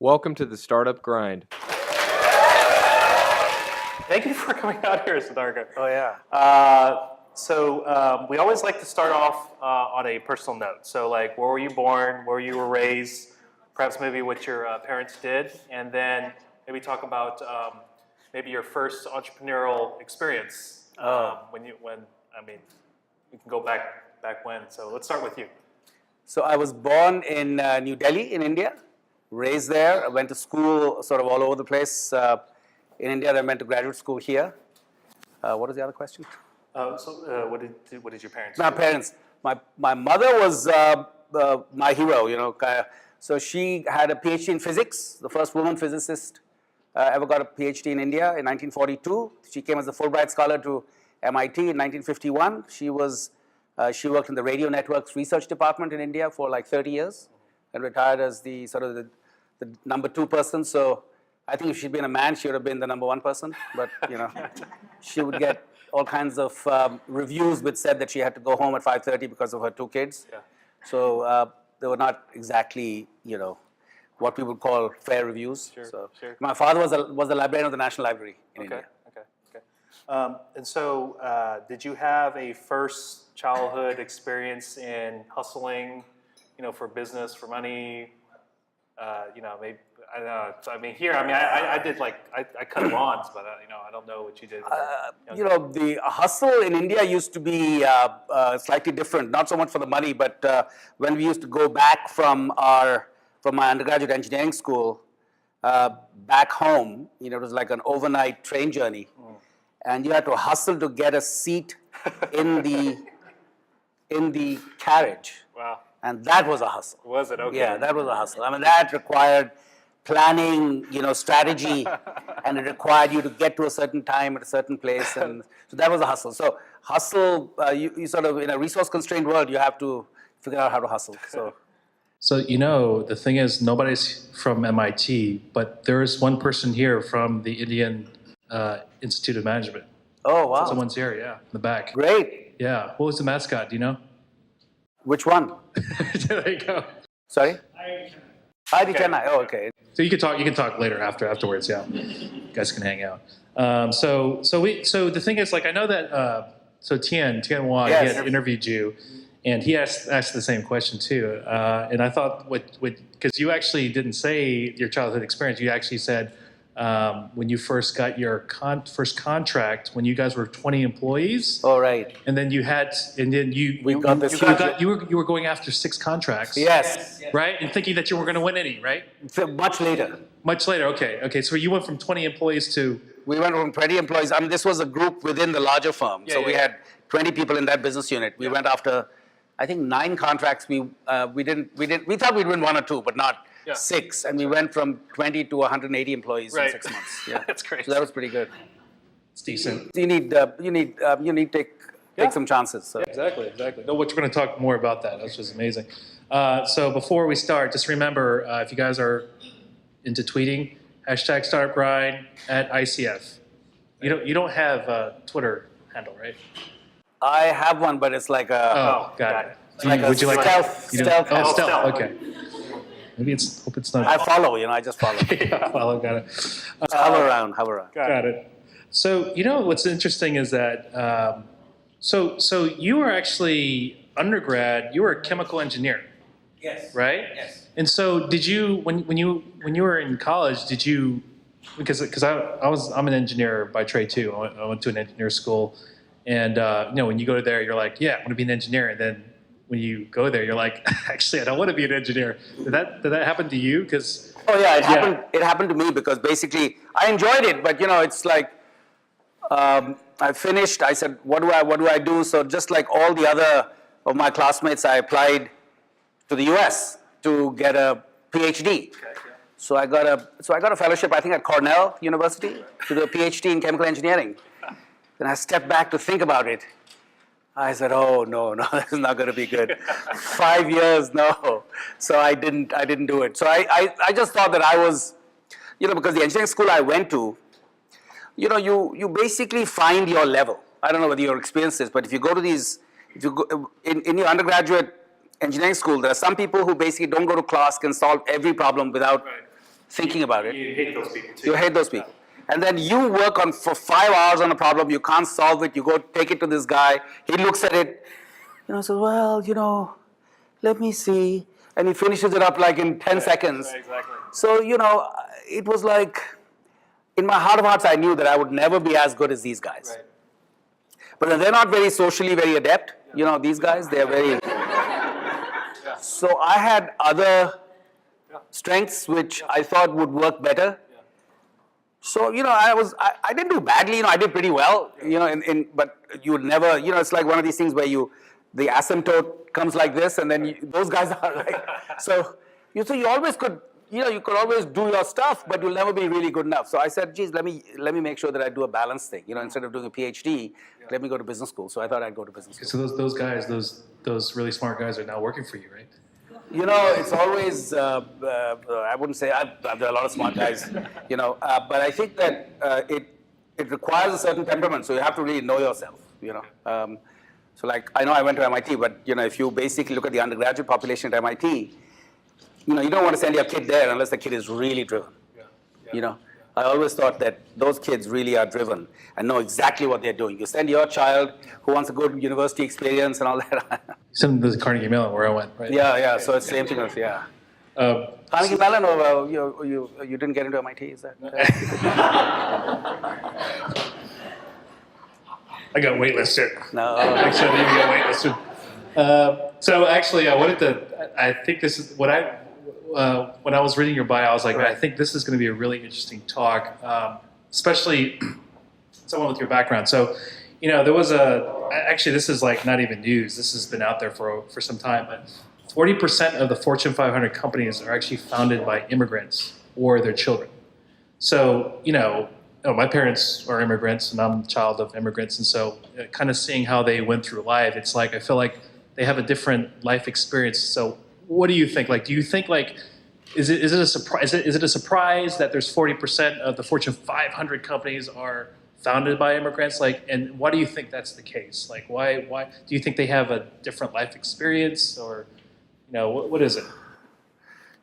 Welcome to the Startup Grind. Thank you for coming out here, Sudhakar. Oh, yeah. We always like to start off on a personal note. So, like, where were you born, where you were raised, perhaps maybe what your parents did, and then maybe talk about maybe your first entrepreneurial experience. We can go back when. So let's start with you. So I was born in New Delhi in India, raised there. I went to school sort of all over the place in India. Then went to graduate school here. What was the other question? What did your parents do? My parents. My mother was my hero, you know. So she had a PhD in physics, the first woman physicist ever got a PhD in India in 1942. She came as a Fulbright scholar to MIT in 1951. She worked in the radio networks research department in India for like 30 years and retired as the number 2 person. So I think if she'd been a man, she would have been the number 1 person. But, you know, she would get all kinds of reviews which said that she had to go home at 5:30 because of her 2 kids. Yeah. So they were not exactly, you know, what we would call fair reviews. Sure. My father was the librarian of the National Library in India. Okay. Did you have a first childhood experience in hustling, you know, for business, for money? Maybe I don't know. So, I did I cut lawns, but I don't know what you did. The hustle in India used to be slightly different. Not so much for the money, but when we used to go back from my undergraduate engineering school back home, you know, it was like an overnight train journey, and you had to hustle to get a seat in the carriage. Wow. And that was a hustle. Was it? Okay. Yeah, that was a hustle. I mean, that required planning, you know, strategy, and it required you to get to a certain time at a certain place, and so that was a hustle. So hustle, you sort of, in a resource-constrained world, you have to figure out how to hustle. So, you know, the thing is, nobody's from MIT, but there is one person here from the Indian Institute of Management. Oh, wow. Someone's here, yeah, in the back. Great. Yeah. What was the mascot? Do you know? Which one? There you go. Sorry? IIT Chennai. Oh, okay. So you can talk later afterwards. Yeah, you guys can hang out. So the thing is, like, I know that Tian Wang, yes, he had interviewed you, and he asked the same question too. And I thought because you actually didn't say your childhood experience, you actually said when you first got your first contract when you guys were 20 employees. Oh, right. And then you were going after 6 contracts. Yes. Right, and thinking that you were going to win any, right? So much later. Much later. Okay. So you went from 20 employees to. We went from 20 employees. I mean, this was a group within the larger firm. We had 20 people in that business unit. We went after, I think, 9 contracts. We thought we'd win 1 or 2, but not 6. And we went from 20 to 180 employees in 6 months. Yeah, that's great. So that was pretty good. It's decent. You need to take some chances. So. Exactly. No, we're going to talk more about that. That's just amazing. So before we start, just remember, if you guys are into tweeting, #StartupGrind at ICF. You don't have a Twitter handle, right? I have one, but it's like a. Oh, got it. Like Would you like stealth? Oh, stealth. Okay. Maybe hope it's not. I follow. I just follow. Yeah, follow. Got it. Hover around. Got it. So what's interesting is that so you were actually undergrad. You were a chemical engineer. Yes. Right? Yes. And so did you when you were in college, did you because I'm an engineer by trade too. I went to an engineer school, and when you go there, you're like, yeah, I want to be an engineer, and then when you go there, you're like, actually, I don't want to be an engineer. Did that happen to you? Because it happened to me because basically I enjoyed it, but it's like I finished. I said, what do I do? So just like all the other of my classmates, I applied to the U.S. to get a PhD. So I got a fellowship, I think, at Cornell University to do a PhD in chemical engineering. Then I stepped back to think about it. I said, oh, no, this is not going to be good. 5 years, no. So I didn't do it. So I just thought that I was, because the engineering school I went to, you basically find your level. I don't know whether your experience is, but if you go to in your undergraduate engineering school, there are some people who basically don't go to class, can solve every problem without thinking about it. You hate those people too. You hate those people. And then you work on for 5 hours on a problem, you can't solve it, you go take it to this guy, he looks at it, says, well, let me see. And he finishes it up like in 10 seconds. Right, exactly. So, it was like, in my heart of hearts, I knew that I would never be as good as these guys. Right. But they're not very socially very adept. These guys, they're very... So I had other strengths which I thought would work better. So, I didn't do badly, I did pretty well, but you would never, it's like one of these things where the asymptote comes like this and then those guys are like, so you always could, you could always do your stuff, but you'll never be really good enough. So I said, geez, let me make sure that I do a balanced thing, instead of doing a PhD, let me go to business school. So I thought I'd go to business school. So those guys, those really smart guys are now working for you, right? It's always, I wouldn't say, there are a lot of smart guys, but I think that it requires a certain temperament, so you have to really know yourself, So like, I know I went to MIT, but if you basically look at the undergraduate population at MIT, you don't want to send your kid there unless the kid is really driven, I always thought that those kids really are driven and know exactly what they're doing. You send your child who wants a good university experience and all that. Send them to Carnegie Mellon where I went, right? Yeah. So it's the same thing as, Carnegie Mellon, or you didn't get into MIT, is that? I got waitlisted. No. Actually, I didn't get waitlisted. So actually, I think this is what when I was reading your bio, I was like, I think this is going to be a really interesting talk, especially someone with your background. So, there was actually, this is like not even news. This has been out there for some time, but 40% of the Fortune 500 companies are actually founded by immigrants or their children. So, my parents are immigrants and I'm a child of immigrants. And so kind of seeing how they went through life, it's like, I feel like they have a different life experience. So what do you think? Like, do you think is it a surprise? Is it a surprise that there's 40% of the Fortune 500 companies are founded by immigrants? And why do you think that's the case? Like, why do you think they have a different life experience, or, what is it?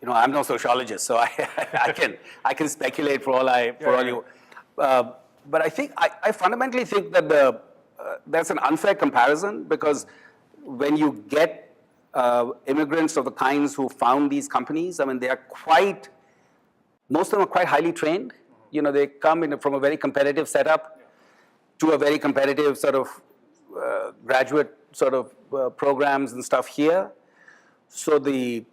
I'm no sociologist, so I can speculate for all you. But I think I fundamentally think that that's an unfair comparison, because when you get immigrants of the kinds who found these companies, they are most of them are quite highly trained. They come from a very competitive setup to a very competitive sort of graduate sort of programs and stuff here. So the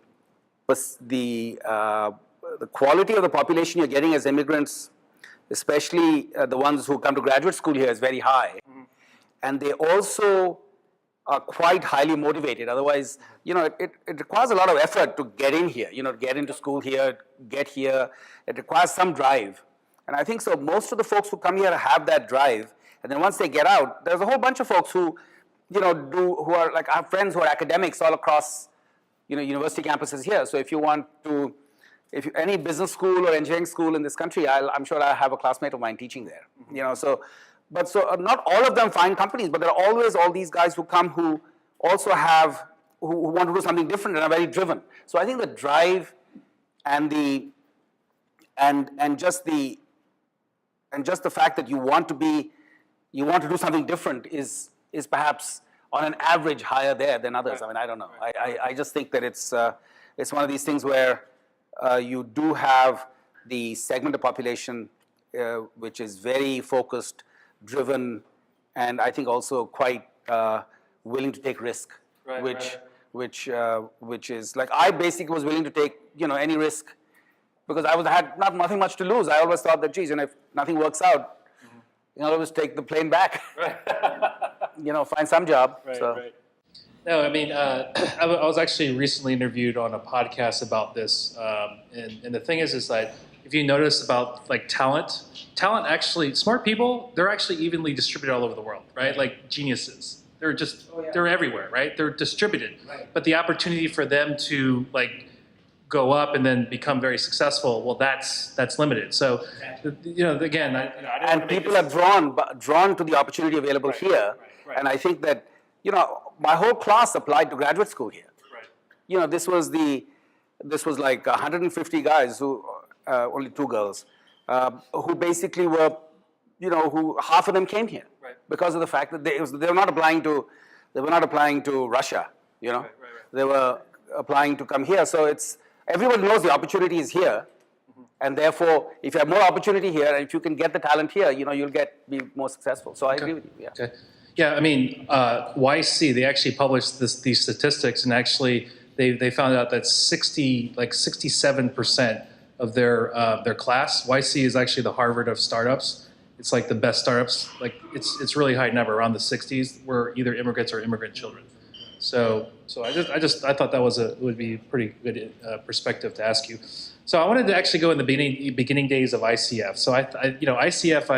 quality of the population you're getting as immigrants, especially the ones who come to graduate school here, is very high. And they also are quite highly motivated. Otherwise, it requires a lot of effort to get in here, get into school here, get here. It requires some drive. And I think so most of the folks who come here have that drive. And then once they get out, there's a whole bunch of folks who, who are like, I have friends who are academics all across, university campuses here. So if any business school or engineering school in this country, I'm sure I have a classmate of mine teaching there, But not all of them find companies, but there are always all these guys who come who also who want to do something different and are very driven. So I think the drive and just the fact that you want to do something different is perhaps on an average higher there than others. I don't know. I just think that it's one of these things where you do have the segment of population which is very focused, driven, and I think also quite willing to take risk, which is like, I basically was willing to take any risk because I had nothing much to lose. I always thought that, geez, if nothing works out, I'll always take the plane back, find some job. No, I was actually recently interviewed on a podcast about this, and the thing is that if you notice about talent actually, smart people, they're actually evenly distributed all over the world, right? Like geniuses, they're everywhere, right? They're distributed, but the opportunity for them to go up and then become very successful, well, that's limited. So, again, and people are drawn to the opportunity available here, and I think that my whole class applied to graduate school here. This was like 150 guys who, only 2 girls, who basically were, who half of them came here because of the fact that they were not applying to Russia, They were applying to come here. So everyone knows the opportunity is here. And therefore, if you have more opportunity here, and if you can get the talent here, you'll be more successful. So I agree with you. Yeah. Okay. Yeah, I mean, YC, they actually published these statistics, and actually they found out that 67% of their class, YC is actually the Harvard of startups. It's like the best startups. Like it's really high number, around the 60s, were either immigrants or immigrant children. So I thought that would be a pretty good perspective to ask you. So I wanted to actually go in the beginning days of ICF. So ICF,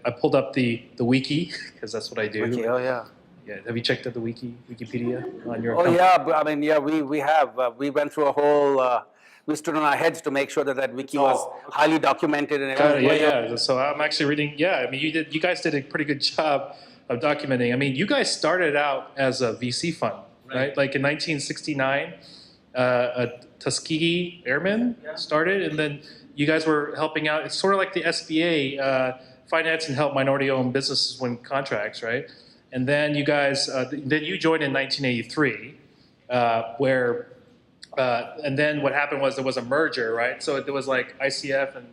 I pulled up the wiki, because that's what I do. Wiki, oh yeah. Yeah. Have you checked out the Wikipedia on your? Oh yeah, I mean we have. We went through a whole. We stood on our heads to make sure that wiki was highly documented and everything. Yeah. So I'm actually reading. Yeah, I mean you guys did a pretty good job of documenting. I mean, you guys started out as a VC fund, right? Like in 1969. Tuskegee Airmen started, and then you guys were helping out. It's sort of like the SBA, finance and help minority-owned businesses win contracts, right? And then you guys, then you joined in 1983, and then what happened was there was a merger, right? So there was like ICF and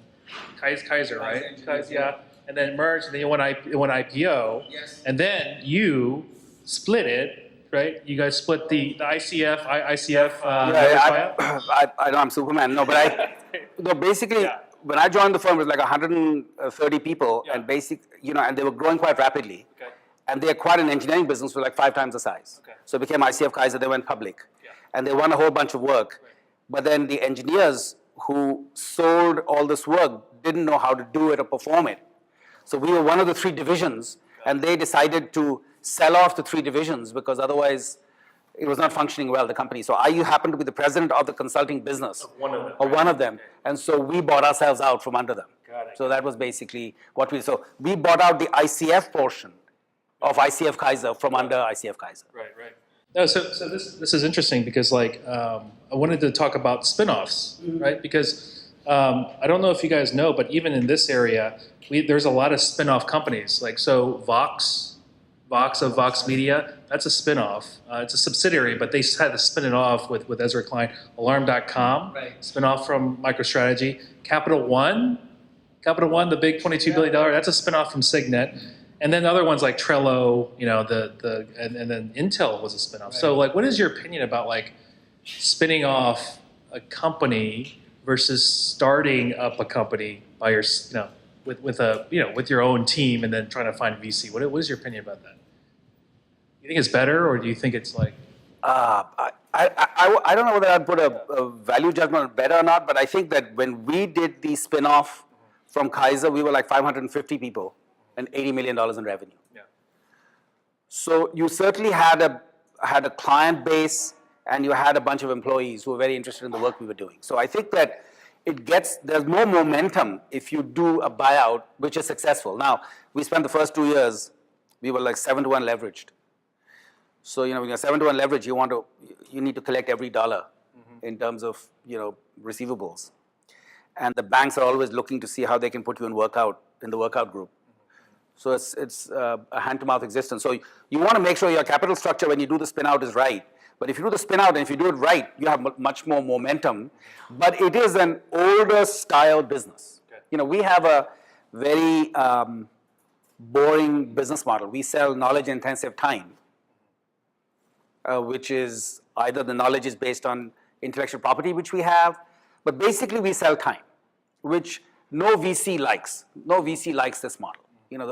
Kaiser, right? Yeah, and then it merged, and then it went IPO, and then you split it. Right, you guys split the ICF. I know I'm Superman. No, but basically, when I joined the firm, it was like 130 people, and and they were growing quite rapidly. Okay. And they acquired an engineering business for like 5 times the size. Okay. So it became ICF Kaiser. They went public, and they won a whole bunch of work. But then the engineers who sold all this work didn't know how to do it or perform it. So we were one of the 3 divisions, and they decided to sell off the 3 divisions because otherwise it was not functioning well, the company. So I happened to be the president of the consulting business. Of one of them. Of one of them. And so we bought ourselves out from under them. Got it. So that was basically what so we bought out the ICF portion of ICF Kaiser from under ICF Kaiser. Right. No, so this is interesting because I wanted to talk about spinoffs, right? Because I don't know if you guys know, but even in this area, there's a lot of spinoff companies. Like Vox of Vox Media, that's a spinoff. It's a subsidiary, but they had to spin it off with Ezra Klein. Alarm.com, spinoff from MicroStrategy. Capital One, the big $22 billion, that's a spinoff from Signet. And then other ones like Trello, and then Intel was a spinoff. So what is your opinion about spinning off a company versus starting up a company by your, with your own team and then trying to find VC? What is your opinion about that? You think it's better, or do you think it's I don't know whether I'd put a value judgment on better or not, but I think that when we did the spin-off from Kaiser, we were like 550 people and $80 million in revenue. Yeah. So you certainly had a client base, and you had a bunch of employees who were very interested in the work we were doing. So I think that there's more momentum if you do a buyout, which is successful. Now, we spent the first 2 years, we were like 7-to-1 leveraged. So, when you're 7-to-1 leverage, you need to collect every dollar in terms of, receivables. And the banks are always looking to see how they can put you in the workout group. So it's a hand-to-mouth existence. So you want to make sure your capital structure when you do the spin-out is right. But if you do the spin-out and if you do it right, you have much more momentum. But it is an older style business. Okay. We have a very boring business model. We sell knowledge-intensive time, which is either the knowledge is based on intellectual property, which we have, but basically we sell time, which no VC likes. No VC likes this model.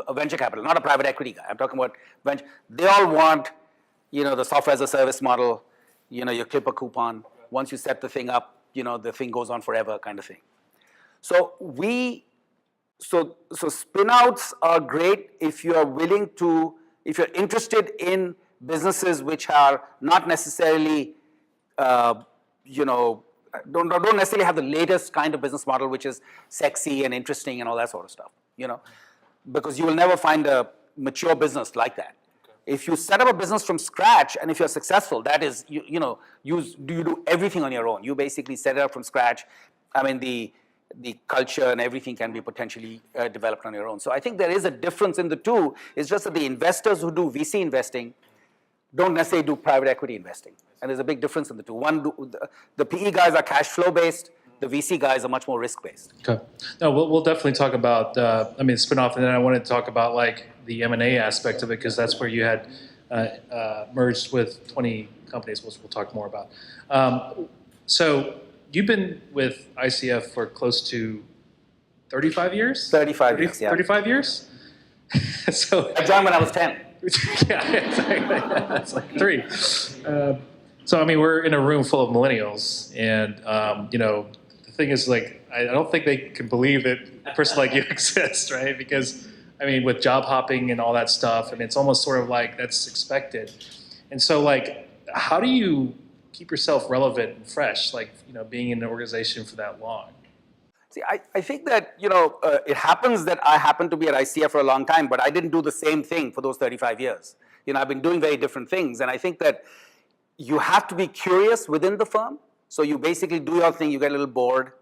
A venture capital, not a private equity guy. I'm talking about venture. They all want, the software as a service model, you clip a coupon. Once you set the thing up, the thing goes on forever kind of thing. So spin-outs are great if you're if you're interested in businesses which are not necessarily, don't necessarily have the latest kind of business model, which is sexy and interesting and all that sort of stuff, because you will never find a mature business like that. If you set up a business from scratch and if you're successful, that is, you do everything on your own. You basically set it up from scratch. I mean, the culture and everything can be potentially developed on your own. So I think there is a difference in the two. It's just that the investors who do VC investing don't necessarily do private equity investing. And there's a big difference in the two. The PE guys are cash flow based. The VC guys are much more risk based. Okay. No, we'll definitely talk about, spin-off, and then I wanted to talk about like the M&A aspect of it, because that's where you had merged with 20 companies, which we'll talk more about. So you've been with ICF for close to 35 years? 35 years, yeah. 35 years? So I joined when I was 10. yeah, exactly. That's like 3. So I mean, we're in a room full of millennials, and the thing is, like, I don't think they can believe that a person like you exists, right? Because I mean, with job hopping and all that stuff, I mean, it's almost sort of like that's expected. And so, like, how do you keep yourself relevant and fresh, like, being in an organization for that long? See, I think that, it happens that I happened to be at ICF for a long time, but I didn't do the same thing for those 35 years. I've been doing very different things, and I think that you have to be curious within the firm. So you basically do your thing, you get a little bored,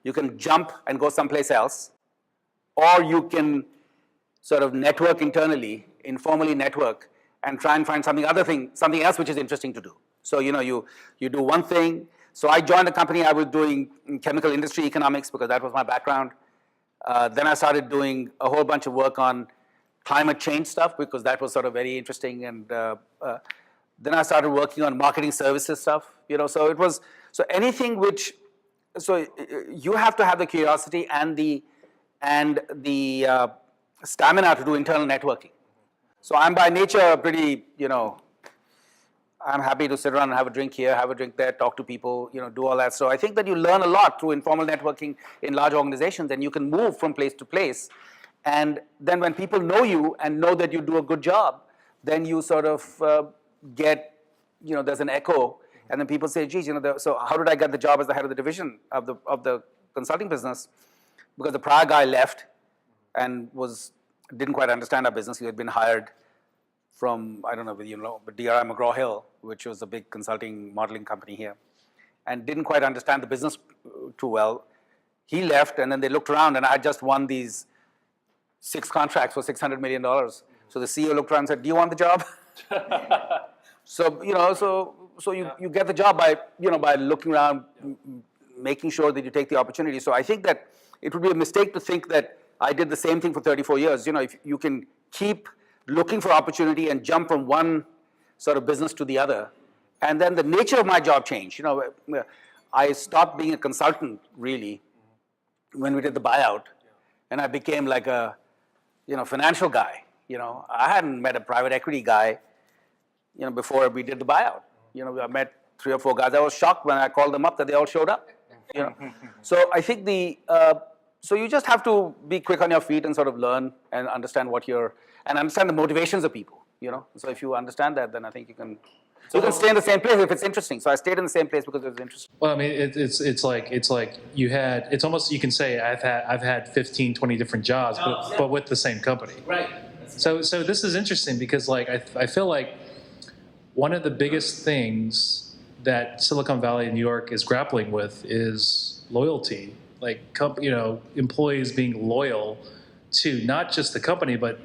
you can jump and go someplace else, or you can sort of network internally, informally network, and try and find something else which is interesting to do. So, you do one thing. So I joined a company, I was doing chemical industry economics because that was my background. Then I started doing a whole bunch of work on climate change stuff because that was sort of very interesting. And then I started working on marketing services stuff, so anything so you have to have the curiosity and the stamina to do internal networking. So I'm by nature pretty, I'm happy to sit around and have a drink here, have a drink there, talk to people, do all that. So I think that you learn a lot through informal networking in large organizations, and you can move from place to place. And then when people know you and know that you do a good job, then you sort of get, there's an echo, and then people say, geez, so how did I get the job as the head of the division of the consulting business? Because the prior guy left and didn't quite understand our business. He had been hired from, I don't know whether but DRI McGraw-Hill, which was a big consulting modeling company here, and didn't quite understand the business too well. He left, and then they looked around, and I had just won these 6 contracts for $600 million. So the CEO looked around and said, do you want the job? So, you get the job by looking around, making sure that you take the opportunity. So I think that it would be a mistake to think that I did the same thing for 34 years. If you can keep looking for opportunity and jump from one sort of business to the other. And then the nature of my job changed. I stopped being a consultant, really, when we did the buyout. And I became like a, financial guy. I hadn't met a private equity guy, before we did the buyout. I met 3 or 4 guys. I was shocked when I called them up that they all showed up. So I think so you just have to be quick on your feet and sort of learn and understand and understand the motivations of people, So if you understand that, then I think you can stay in the same place if it's interesting. So I stayed in the same place because it was interesting. Well, I mean, it's like it's almost, you can say I've had 15, 20 different jobs, but with the same company. Right. So this is interesting because, like, I feel like one of the biggest things that Silicon Valley and New York is grappling with is loyalty. Like, employees being loyal to not just the company, but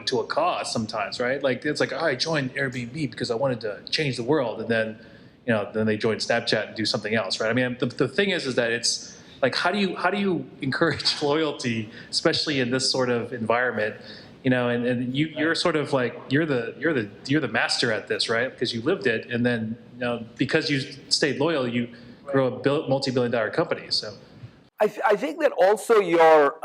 to a cause sometimes, right? Like, it's like, I joined Airbnb because I wanted to change the world, and then then they join Snapchat and do something else, right? I mean, the thing is that it's like, how do you encourage loyalty, especially in this sort of environment? And you're sort of like you're the master at this, right? Because you lived it, and then because you stayed loyal, you grow a multi-billion-dollar company. So I think that also your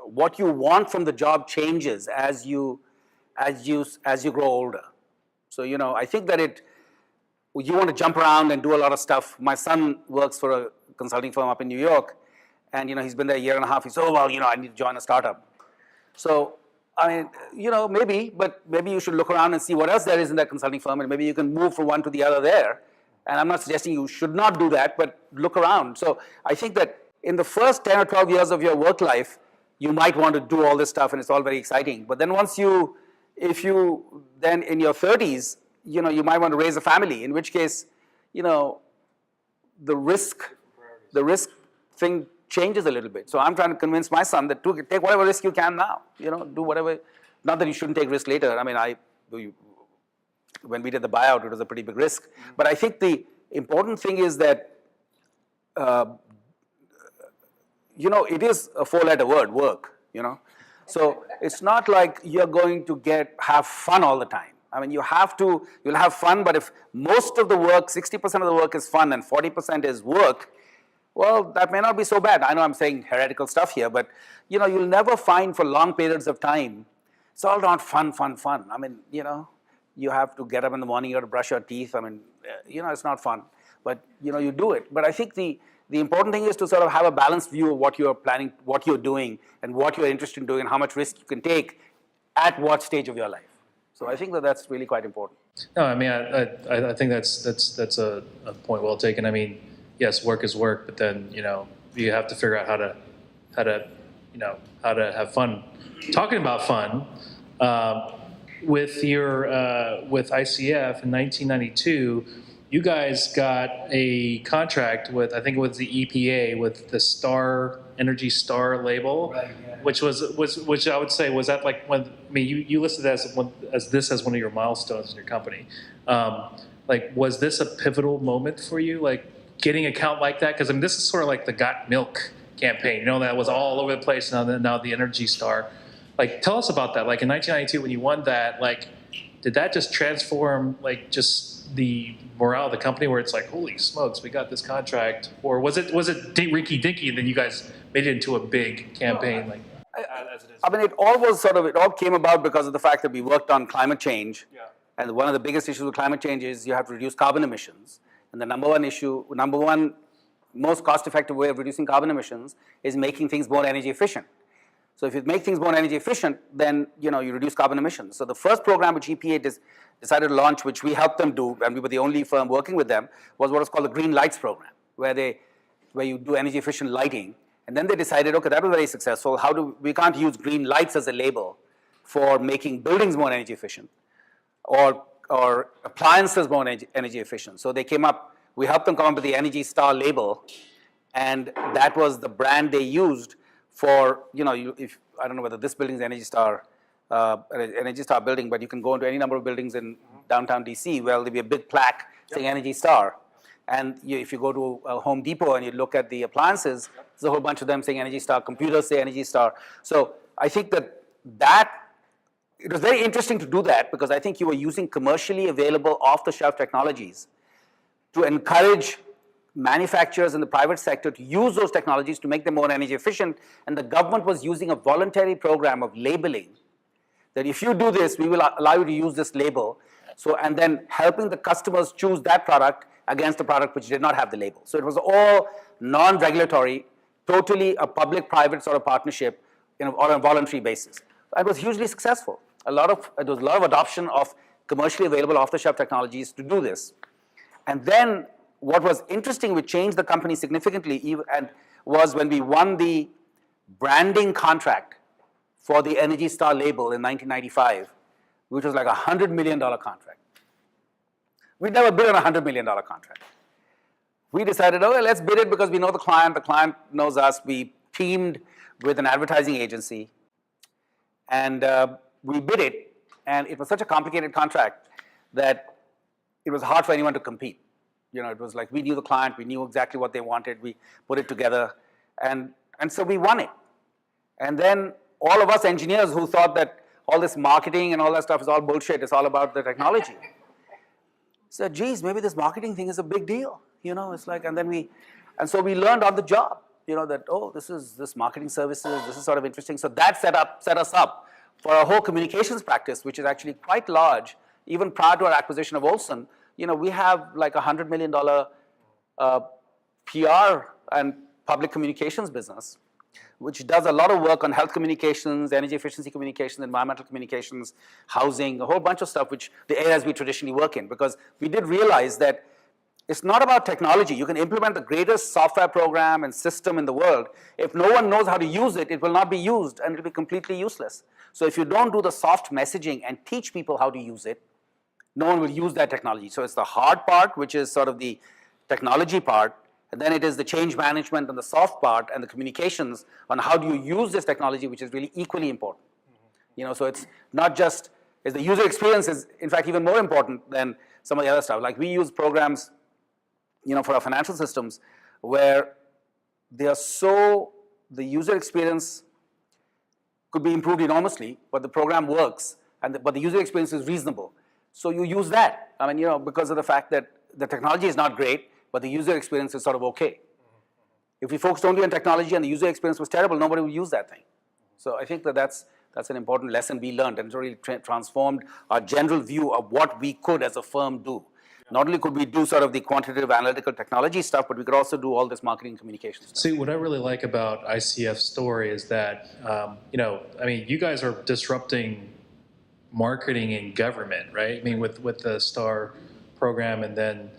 what you want from the job changes as you grow older. So I think that you want to jump around and do a lot of stuff. My son works for a consulting firm up in New York, and he's been there a year and a half. He said, oh well, I need to join a startup. So I mean, maybe you should look around and see what else there is in that consulting firm, and maybe you can move from one to the other there. And I'm not suggesting you should not do that, but look around. So I think that in the first 10 or 12 years of your work life, you might want to do all this stuff, and it's all very exciting. But then if you then in your 30s, you might want to raise a family, in which case, the risk thing changes a little bit. So I'm trying to convince my son that take whatever risk you can now. Do whatever. Not that you shouldn't take risk later. I mean, when we did the buyout, it was a pretty big risk. But I think the important thing is that, it is a four-letter word, work. So it's not like you're going to have fun all the time. I mean, you'll have fun, but if most of the work, 60% of the work is fun and 40% is work, well, that may not be so bad. I know I'm saying heretical stuff here, but you'll never find for long periods of time, it's all around fun. I mean, you have to get up in the morning, you have to brush your teeth. I mean, it's not fun, but you do it. But I think the important thing is to sort of have a balanced view of what you're planning, what you're doing, and what you're interested in doing, and how much risk you can take at what stage of your life. So I think that's really quite important. No, I mean, I think that's a point well taken. I mean, yes, work is work, but then you have to figure out how to have fun. Talking about fun, with ICF in 1992, you guys got a contract with, I think it was the EPA, with the Energy Star label, right, yeah. which I would say, was that like when, I mean, you listed as this as one of your milestones in your company. Like, was this a pivotal moment for you, like getting an account like that? Because I mean, this is sort of like the Got Milk campaign, that was all over the place. Now the Energy Star. Like, tell us about that. Like in 1992, when you won that, like, did that just transform, like, just the morale of the company, where it's like, holy smokes, we got this contract? Or was it rinky dinky, and then you guys made it into a big campaign? Like, as it is. I mean, it all came about because of the fact that we worked on climate change. Yeah. And one of the biggest issues with climate change is you have to reduce carbon emissions. And the number one most cost-effective way of reducing carbon emissions is making things more energy efficient. So if you make things more energy efficient, then you reduce carbon emissions. So the first program which EPA decided to launch, which we helped them do, and we were the only firm working with them, was what is called the Green Lights program, where you do energy efficient lighting. And then they decided, okay, that was very successful. We can't use green lights as a label for making buildings more energy efficient, or appliances more energy efficient. So we helped them come up with the Energy Star label, and that was the brand they used for, if I don't know whether this building is Energy Star building, but you can go into any number of buildings in downtown DC. Well, there'll be a big plaque saying Energy Star. And if you go to a Home Depot and you look at the appliances, there's a whole bunch of them saying Energy Star. Computers say Energy Star. So I think that it was very interesting to do that, because I think you were using commercially available off-the-shelf technologies to encourage manufacturers in the private sector to use those technologies to make them more energy efficient. And the government was using a voluntary program of labeling, that if you do this, we will allow you to use this label. So, and then helping the customers choose that product against a product which did not have the label. So it was all non-regulatory, totally a public-private sort of partnership on a voluntary basis. It was hugely successful. There was a lot of adoption of commercially available off-the-shelf technologies to do this. And then what was interesting, which changed the company significantly, was when we won the branding contract for the Energy Star label in 1995, which was like a $100 million contract. We'd never bid on a $100 million contract. We decided, let's bid it because we know the client knows us. We teamed with an advertising agency, and we bid it, and it was such a complicated contract that it was hard for anyone to compete. It was like we knew the client, we knew exactly what they wanted, we put it together, and so we won it. And then all of us engineers who thought that all this marketing and all that stuff is all bullshit, it's all about the technology, said, geez, maybe this marketing thing is a big deal. It's like, and so we learned on the job, that, this marketing services, this is sort of interesting. So that set us up for a whole communications practice, which is actually quite large. Even prior to our acquisition of Olson, we have like $100 million PR and public communications business, which does a lot of work on health communications, energy efficiency communications, environmental communications, housing, a whole bunch of stuff, which the areas we traditionally work in. Because we did realize that it's not about technology. You can implement the greatest software program and system in the world. If no one knows how to use it, it will not be used, and it will be completely useless. So if you don't do the soft messaging and teach people how to use it, no one will use that technology. So it's the hard part, which is sort of the technology part, And then it is the change management and the soft part and the communications on how do you use this technology, which is really equally important. So it's not just, the user experience is in fact even more important than some of the other stuff. Like we use programs, for our financial systems where they are the user experience could be improved enormously, but the program works, but the user experience is reasonable. So you use that. Because of the fact that the technology is not great, but the user experience is sort of okay. If we focused only on technology and the user experience was terrible, nobody would use that thing. So I think that's an important lesson we learned, and it's really transformed our general view of what we could as a firm do. Not only could we do sort of the quantitative analytical technology stuff, but we could also do all this marketing and communication stuff. See, what I really like about ICF's story is that, you guys are disrupting marketing and government, right? With the STAR program, and then,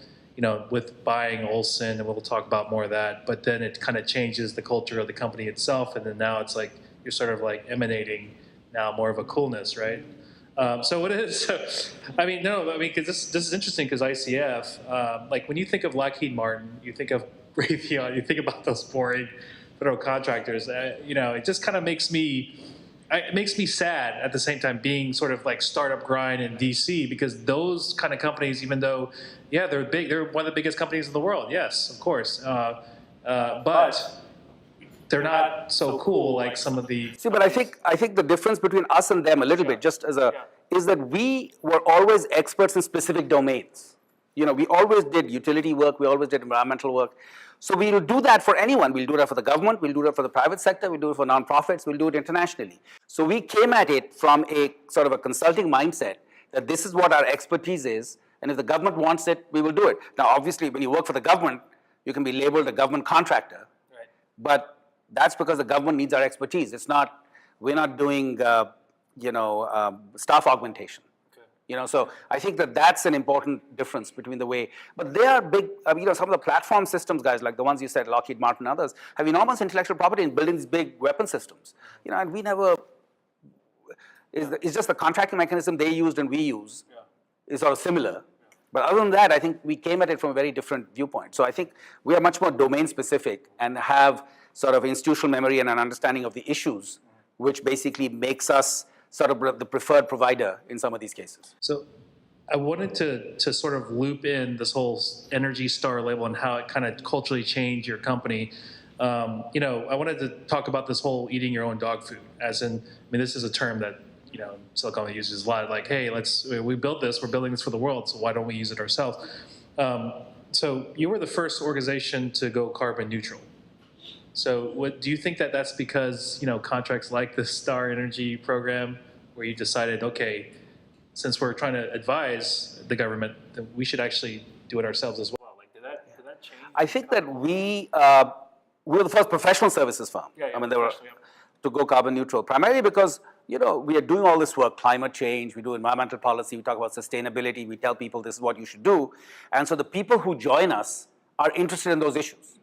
with buying Olson, and we'll talk about more of that, but then it kind of changes the culture of the company itself, and then now it's like you're sort of like emanating now more of a coolness, right? So what is, because this is interesting, because ICF, like when you think of Lockheed Martin, you think of Raytheon, you think about those boring federal contractors, it just kind of makes me sad at the same time, being sort of like startup grind in DC, because those kind of companies, even though, yeah, they're big, they're one of the biggest companies in the world, yes, of course, but they're not so cool like some of the... See, but I think the difference between us and them a little bit, just as is that we were always experts in specific domains. We always did utility work, we always did environmental work. So we'll do that for anyone. We'll do that for the government, we'll do that for the private sector, we'll do it for nonprofits, we'll do it internationally. So we came at it from a sort of a consulting mindset that this is what our expertise is, and if the government wants it, we will do it. Now, obviously, when you work for the government, you can be labeled a government contractor, right. But that's because the government needs our expertise. We're not doing, staff augmentation. Okay. So I think that's an important difference between the way, but they are big, some of the platform systems guys, like the ones you said, Lockheed Martin and others, have enormous intellectual property in building these big weapon systems. And we never, it's just the contracting mechanism they used and we use is sort of similar. Yeah. But other than that, I think we came at it from a very different viewpoint. So I think we are much more domain specific and have sort of institutional memory and an understanding of the issues, which basically makes us sort of the preferred provider in some of these cases. So I wanted to sort of loop in this whole Energy Star label and how it kind of culturally changed your company. I wanted to talk about this whole eating your own dog food, as in, this is a term that, Silicon Valley uses a lot, like, hey, we built this, we're building this for the world, so why don't we use it ourselves? So you were the first organization to go carbon neutral. So do you think that that's because, contracts like the Star Energy program, where you decided, okay, since we're trying to advise the government, then we should actually do it ourselves as well? Like, did that change? I think that we were the first professional services firm. To go carbon neutral, primarily because, we are doing all this work, climate change, we do environmental policy, we talk about sustainability, we tell people this is what you should do. And so the people who join us are interested in those issues.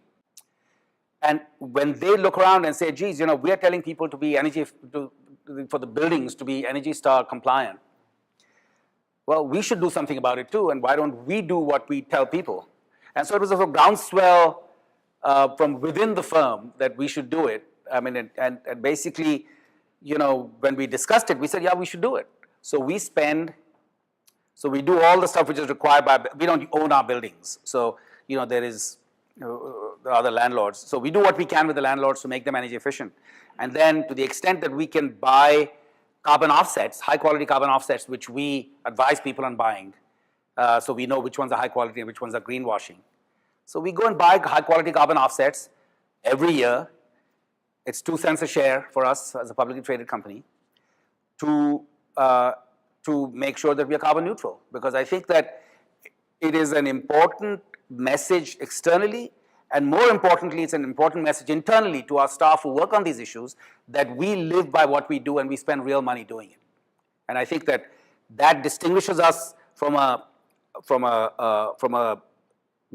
And when they look around and say, geez, we are telling people to be for the buildings to be Energy Star compliant. Well, we should do something about it too, and why don't we do what we tell people? And so it was a groundswell from within the firm that we should do it. And basically, when we discussed it, we said, yeah, we should do it. So we do all the stuff which is required we don't own our buildings. So, there is, the other landlords. So we do what we can with the landlords to make them energy efficient. And then to the extent that we can buy carbon offsets, high quality carbon offsets, which we advise people on buying, so we know which ones are high quality and which ones are greenwashing. So we go and buy high quality carbon offsets every year. It's 2 cents a share for us as a publicly traded company to make sure that we are carbon neutral. Because I think that it is an important message externally, and more importantly, it's an important message internally to our staff who work on these issues, that we live by what we do and we spend real money doing it. And I think that distinguishes us from a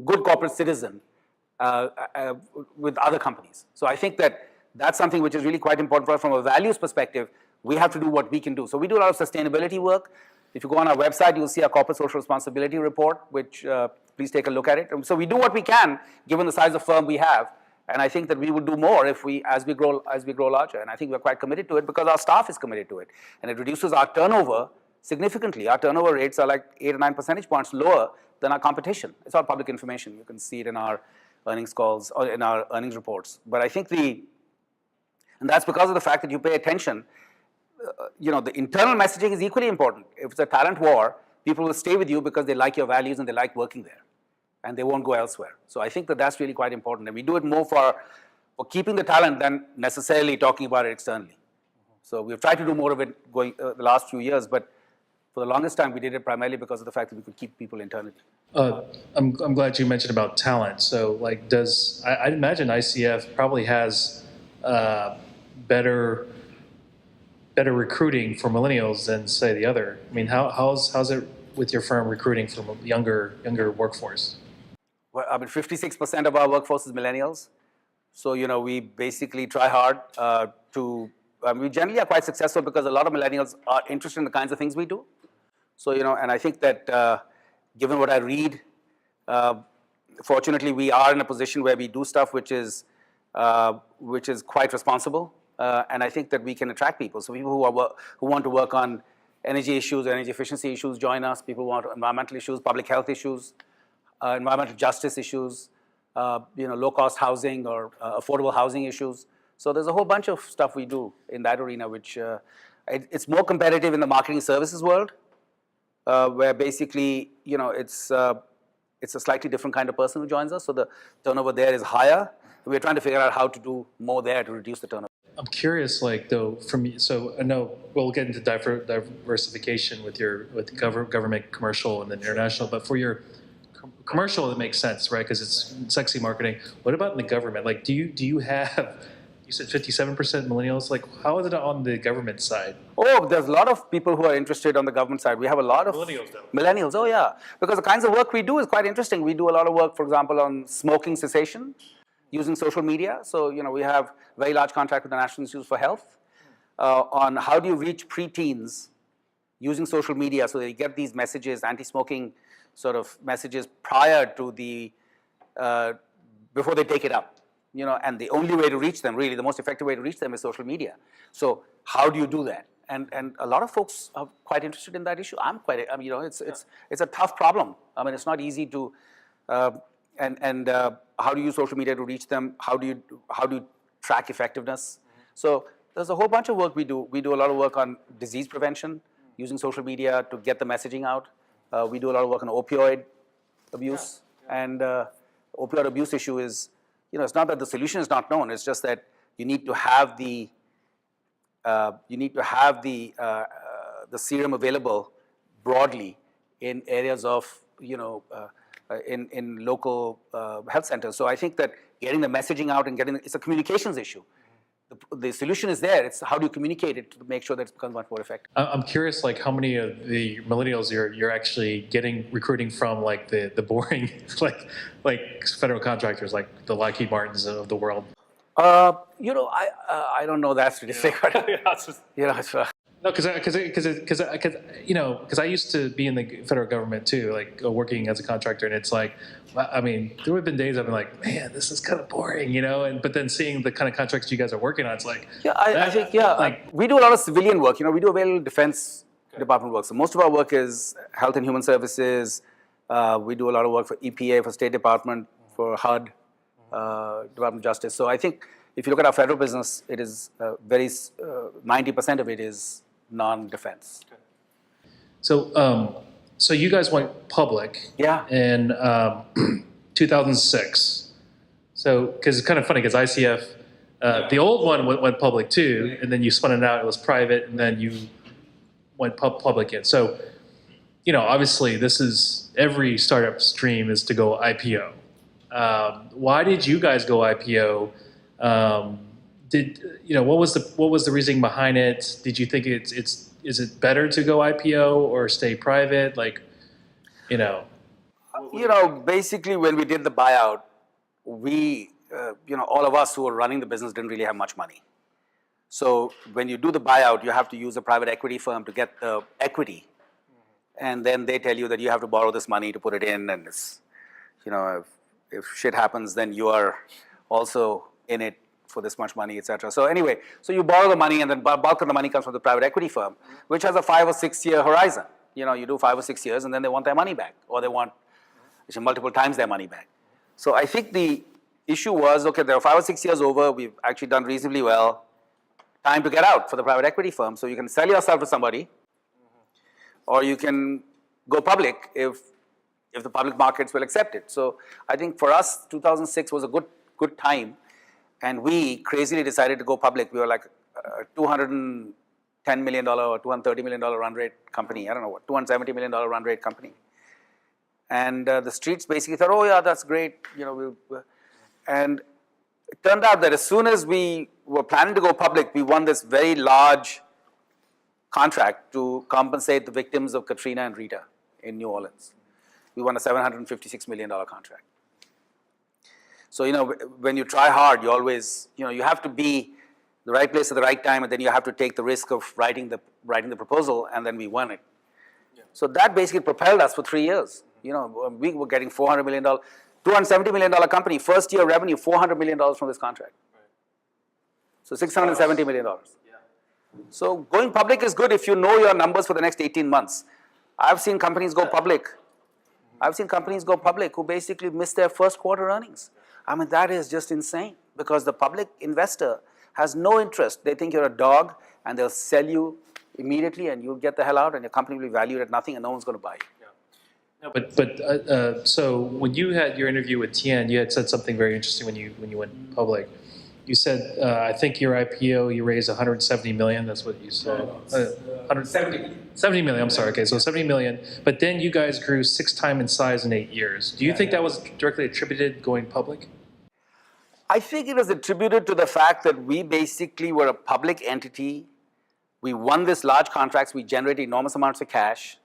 good corporate citizen with other companies. So I think that's something which is really quite important for us from a values perspective. We have to do what we can do. So we do a lot of sustainability work. If you go on our website, you'll see our corporate social responsibility report, which please take a look at it. So we do what we can, given the size of firm we have. And I think that we will do more as we grow larger. And I think we're quite committed to it because our staff is committed to it. And it reduces our turnover significantly. Our turnover rates are like 8 or 9 percentage points lower than our competition. It's all public information. You can see it in our earnings calls or in our earnings reports. But I think and that's because of the fact that you pay attention. The internal messaging is equally important. If it's a talent war, people will stay with you because they like your values and they like working there. And they won't go elsewhere. So I think that that's really quite important. And we do it more for keeping the talent than necessarily talking about it externally. So we've tried to do more of it going the last few years, but for the longest time we did it primarily because of the fact that we could keep people internally. I'm glad you mentioned about talent. So like I'd imagine ICF probably has better recruiting for millennials than say the other. I mean, how's it with your firm recruiting from a younger workforce? Well, I mean, 56% of our workforce is millennials. So, we basically try hard we generally are quite successful because a lot of millennials are interested in the kinds of things we do. So, and I think that given what I read, fortunately, we are in a position where we do stuff which is quite responsible. And I think that we can attract people. So people who want to work on energy issues, energy efficiency issues join us. People who want environmental issues, public health issues, environmental justice issues, low-cost housing or affordable housing issues. So there's a whole bunch of stuff we do in that arena, which it's more competitive in the marketing services world, where basically, it's a slightly different kind of person who joins us. So the turnover there is higher. We're trying to figure out how to do more there to reduce the turnover. I'm curious, so I know we'll get into diversification with government, commercial, and then international, but for your commercial, it makes sense, right? Because it's sexy marketing. What about in the government? Like, do you have, you said 57% millennials, like how is it on the government side? Oh, there's a lot of people who are interested on the government side. We have a lot of millennials, oh yeah. Because the kinds of work we do is quite interesting. We do a lot of work, for example, on smoking cessation, using social media. So, we have a very large contract with the National Institute for Health on how do you reach preteens using social media so they get these messages, anti-smoking sort of messages prior to before they take it up. And the only way to reach them, really, the most effective way to reach them is social media. So how do you do that? And a lot of folks are quite interested in that issue. It's a tough problem. I mean, it's not easy to, how do you use social media to reach them? How do you track effectiveness? So there's a whole bunch of work we do. We do a lot of work on disease prevention, using social media to get the messaging out. We do a lot of work on opioid abuse. And opioid abuse issue is, it's not that the solution is not known. It's just that you need to have the serum available broadly in areas of, in local health centers. So I think that getting the messaging out and it's a communications issue. The solution is there. It's how do you communicate it to make sure that it becomes much more effective. I'm curious, like how many of the millennials you're actually recruiting from, like the boring, like federal contractors, like the Lockheed Martins of the world. I don't know that statistic. No, because I used to be in the federal government too, like working as a contractor, and it's like, I mean, there have been days I've been like, man, this is kind of boring, but then seeing the kind of contracts you guys are working on, it's like, I think we do a lot of civilian work. We do a very little defense department work. So most of our work is health and human services. We do a lot of work for EPA, for State Department, for HUD, Department of Justice. So I think if you look at our federal business, it is 90% of it is non-defense. Okay. So you guys went public in 2006. So, because it's kind of funny, because ICF, the old one went public too, and then you spun it out, it was private, and then you went public in. So, obviously this is, every startup's dream is to go IPO. Why did you guys go IPO? What was the reasoning behind it? Did you think is it better to go IPO or stay private? Basically when we did the buyout, we, all of us who were running the business didn't really have much money. So when you do the buyout, you have to use a private equity firm to get the equity and then they tell you that you have to borrow this money to put it in, and it's, if shit happens, then you are also in it for this much money, etc. So anyway, so you borrow the money, and then bulk of the money comes from the private equity firm, which has a 5 or 6 year horizon. You do 5 or 6 years, and then they want their money back, or they want multiple times their money back. So I think the issue was, okay, there are 5 or 6 years over, we've actually done reasonably well, time to get out for the private equity firm. So you can sell yourself to somebody, or you can go public if the public markets will accept it. So I think for us, 2006 was a good time, and we crazily decided to go public. We were like $210 million or $230 million run rate company. I don't know what, $270 million run rate company. And the streets basically thought, oh yeah, that's great. And it turned out that as soon as we were planning to go public, we won this very large contract to compensate the victims of Katrina and Rita in New Orleans. We won a $756 million contract. So, when you try hard, you always, you have to be the right place at the right time, and then you have to take the risk of writing the proposal, and then we won it. Yeah. So that basically propelled us for 3 years. We were getting $400 million, $270 million company, first year revenue, $400 million from this contract. Right. So $670 million. Yeah. So going public is good if you know your numbers for the next 18 months. I've seen companies go public. I've seen companies go public who basically miss their first quarter earnings. I mean, that is just insane, because the public investor has no interest. They think you're a dog, and they'll sell you immediately, and you'll get the hell out, and your company will be valued at nothing, and no one's going to buy it. No, but so when you had your interview with Tien, you had said something very interesting when you went public. You said, I think your IPO, you raised 170 million. That's what you said. 170 million. I'm sorry. Okay, so 70 million. But then you guys grew 6 times in size in 8 years. Do you think that was directly attributed going public? I think it was attributed to the fact that we basically were a public entity. We won this large contracts. We generated enormous amounts of cash.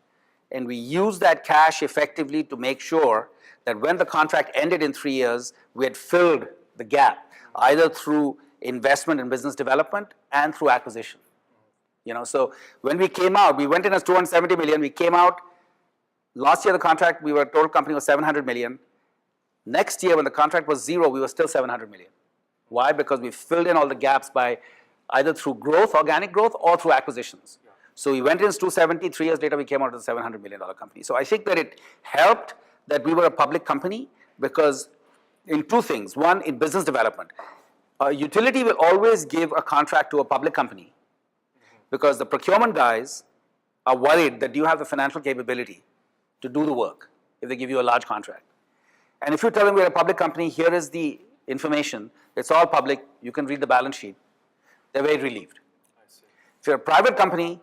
And we used that cash effectively to make sure that when the contract ended in 3 years, we had filled the gap, either through investment in business development and through acquisition. So when we came out, we went in as 270 million. We came out, last year the contract, total company was 700 million. Next year, when the contract was 0, we were still 700 million. Why? Because we filled in all the gaps by either through growth, organic growth, or through acquisitions. So we went in as 270, 3 years later we came out as a $700 million company. So I think that it helped that we were a public company, because in 2 things. One, in business development. A utility will always give a contract to a public company, because the procurement guys are worried that you have the financial capability to do the work if they give you a large contract. And if you tell them we're a public company, here is the information, it's all public, you can read the balance sheet, they're very relieved. I see. If you're a private company,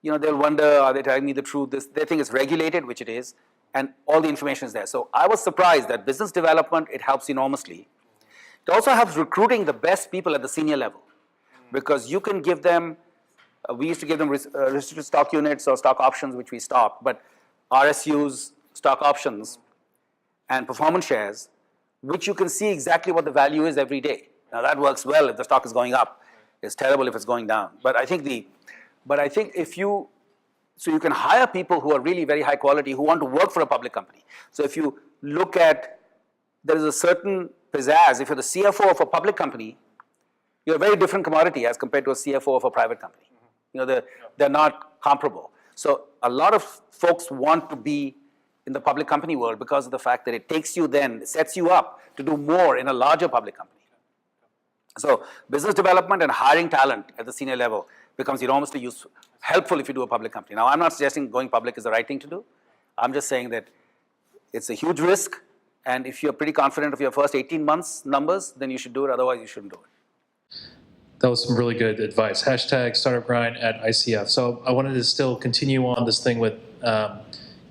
they'll wonder, are they telling me the truth? They think it's regulated, which it is, and all the information is there. So I was surprised that business development, it helps enormously. It also helps recruiting the best people at the senior level, because you can give them, we used to give them restricted stock units or stock options, which we stopped, but RSUs, stock options, and performance shares, which you can see exactly what the value is every day. Now that works well if the stock is going up. It's terrible if it's going down. But I think so you can hire people who are really very high quality, who want to work for a public company. So if you look at, there is a certain pizzazz. If you're the CFO of a public company, you're a very different commodity as compared to a CFO of a private company. They're not comparable. So a lot of folks want to be in the public company world because of the fact that it sets you up to do more in a larger public company. So business development and hiring talent at the senior level becomes enormously helpful if you do a public company. Now, I'm not suggesting going public is the right thing to do. I'm just saying that it's a huge risk, and if you're pretty confident of your first 18 months numbers, then you should do it, otherwise you shouldn't do it. That was some really good advice. Hashtag startup grind at ICF. So I wanted to still continue on this thing with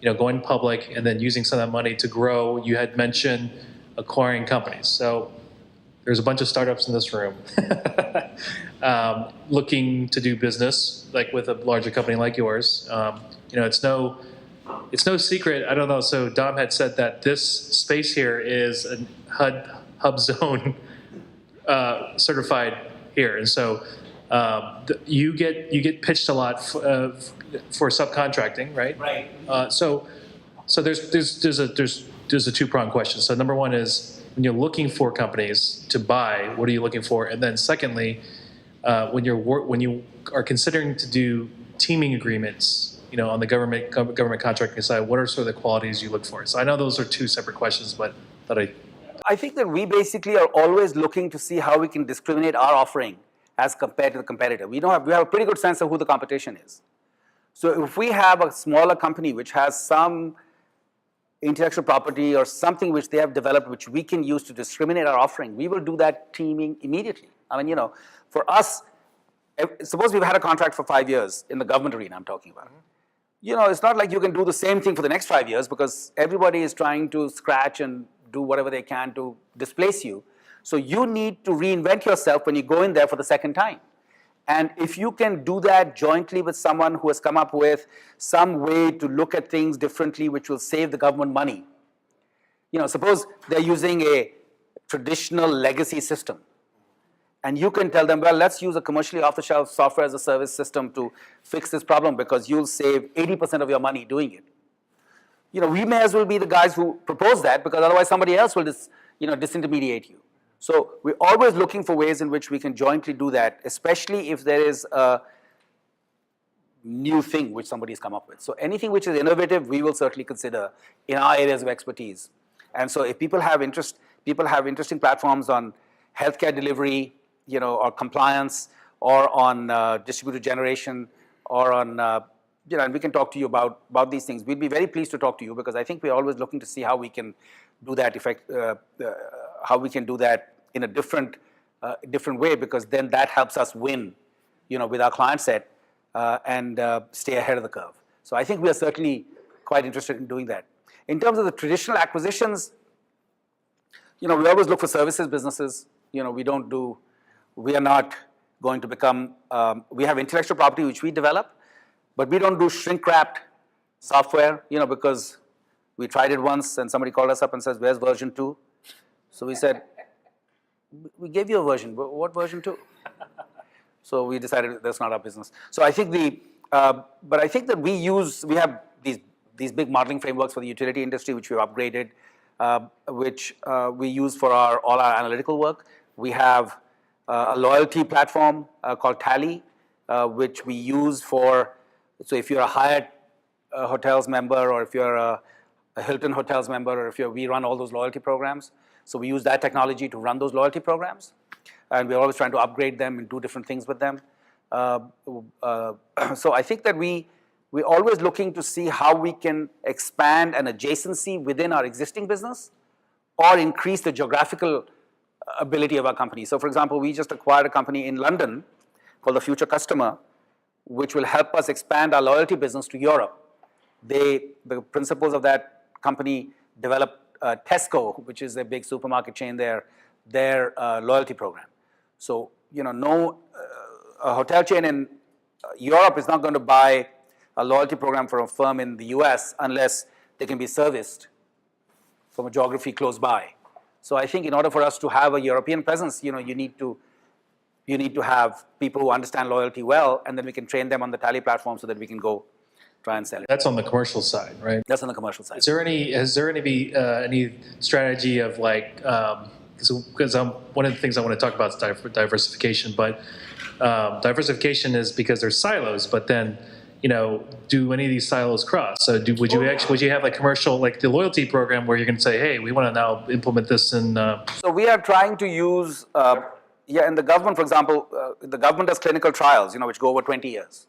going public and then using some of that money to grow. You had mentioned acquiring companies. So there's a bunch of startups in this room looking to do business, like with a larger company like yours. It's no secret. I don't know. So Dom had said that this space here is a hub zone certified here, and so you get pitched a lot for subcontracting, right? Right. So there's a two-pronged question. So number one is when you're looking for companies to buy, what are you looking for? And then secondly, when you are considering to do teaming agreements, on the government contracting side, what are sort of the qualities you look for? So I know those are two separate questions, but I think that we basically are always looking to see how we can discriminate our offering as compared to the competitor. We have a pretty good sense of who the competition is. So if we have a smaller company which has some intellectual property or something which they have developed which we can use to discriminate our offering, we will do that teaming immediately. I mean, for us, suppose we've had a contract for 5 years in the government arena I'm talking about. It's not like you can do the same thing for the next 5 years because everybody is trying to scratch and do whatever they can to displace you. So you need to reinvent yourself when you go in there for the second time. And if you can do that jointly with someone who has come up with some way to look at things differently which will save the government money. Suppose they're using a traditional legacy system. And you can tell them, well, let's use a commercially off-the-shelf software as a service system to fix this problem because you'll save 80% of your money doing it. We may as well be the guys who propose that because otherwise somebody else will disintermediate you. So we're always looking for ways in which we can jointly do that, especially if there is a new thing which somebody's come up with. So anything which is innovative, we will certainly consider in our areas of expertise. And so if people have interesting platforms on healthcare delivery, or compliance, or on distributed generation, or on and we can talk to you about these things. We'd be very pleased to talk to you because I think we're always looking to see how we can do that in a different way because then that helps us win, with our client set and stay ahead of the curve. So I think we are certainly quite interested in doing that. In terms of the traditional acquisitions, we always look for services businesses. We are not going to become, we have intellectual property which we develop, but we don't do shrink-wrapped software, because we tried it once and somebody called us up and says, where's version 2? So we said, we gave you a version, but what version 2? So we decided that's not our business. So I think but I think that we have these big modeling frameworks for the utility industry which we've upgraded, which we use for all our analytical work. We have a loyalty platform called Tally, which we use so if you're a Hyatt Hotels member, or if you're a Hilton Hotels member, or we run all those loyalty programs. So we use that technology to run those loyalty programs. And we're always trying to upgrade them and do different things with them. So I think that we're always looking to see how we can expand an adjacency within our existing business or increase the geographical ability of our company. So for example, we just acquired a company in London called the Future Customer, which will help us expand our loyalty business to Europe. The principals of that company developed Tesco, which is a big supermarket chain their loyalty program. So, a hotel chain in Europe is not going to buy a loyalty program for a firm in the US unless they can be serviced from a geography close by. So I think in order for us to have a European presence, you need to have people who understand loyalty well, and then we can train them on the Tally platform so that we can go try and sell it. That's on the commercial side, right? That's on the commercial side. Has there any strategy of because one of the things I want to talk about is diversification, but diversification is because there's silos, but then do any of these silos cross? So would you have commercial, the loyalty program where you're going to say, hey, we want to now implement this in... So we are trying to use, in the government, for example, the government does clinical trials, which go over 20 years.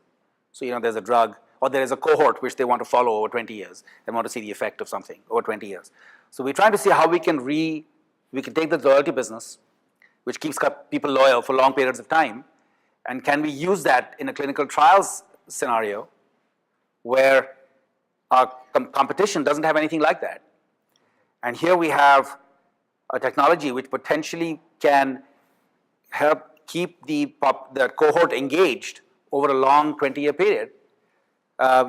So, there's a drug, or there is a cohort which they want to follow over 20 years. They want to see the effect of something over 20 years. So we're trying to see how we can take the loyalty business, which keeps people loyal for long periods of time, and can we use that in a clinical trials scenario where our competition doesn't have anything like that. And here we have a technology which potentially can help keep the cohort engaged over a long 20-year period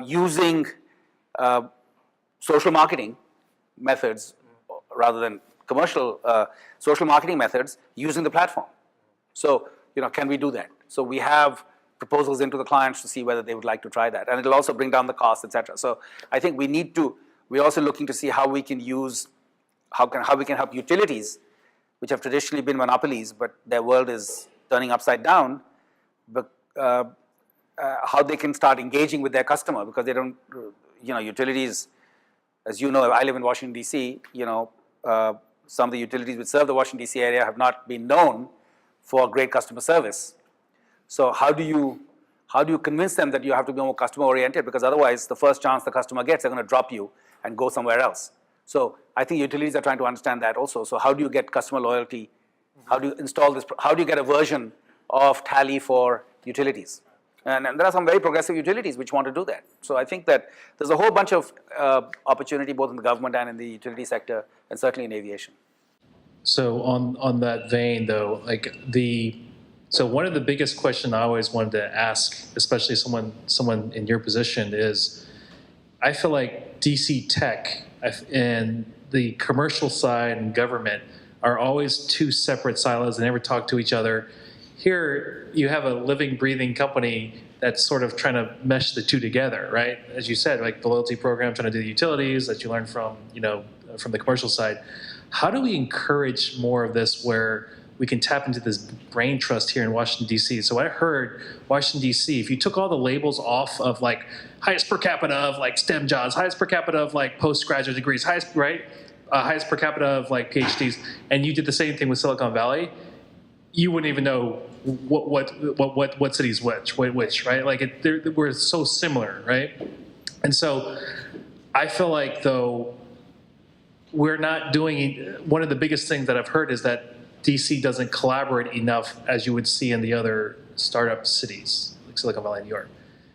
using social marketing methods rather than commercial social marketing methods using the platform. So, can we do that? So we have proposals into the clients to see whether they would like to try that. And it'll also bring down the cost, et cetera. So I think we're also looking to see how we can help utilities, which have traditionally been monopolies, but their world is turning upside down, but how they can start engaging with their customer, because they don't, utilities, as you know, I live in Washington, D.C., some of the utilities which serve the Washington, D.C. area have not been known for great customer service. So how do you convince them that you have to be more customer oriented? Because otherwise, the first chance the customer gets, they're going to drop you and go somewhere else. So I think utilities are trying to understand that also. So how do you get customer loyalty? How do you install this? How do you get a version of Tally for utilities? And there are some very progressive utilities which want to do that. So I think that there's a whole bunch of opportunity both in the government and in the utility sector, and certainly in aviation. So on that vein, though, so one of the biggest questions I always wanted to ask, especially someone in your position, is I feel like DC tech and the commercial side and government are always two separate silos. They never talk to each other. Here, you have a living, breathing company that's sort of trying to mesh the two together, right? As you said, like the loyalty program, trying to do the utilities that you learn from the commercial side. How do we encourage more of this where we can tap into this brain trust here in Washington, D.C.? So I heard Washington, D.C., if you took all the labels off of like highest per capita of like STEM jobs, highest per capita of like postgraduate degrees, highest per capita of like PhDs, and you did the same thing with Silicon Valley, you wouldn't even know what city's which, right? Like we're so similar, right? And so I feel like though we're not doing, one of the biggest things that I've heard is that DC doesn't collaborate enough as you would see in the other startup cities, like Silicon Valley and New York.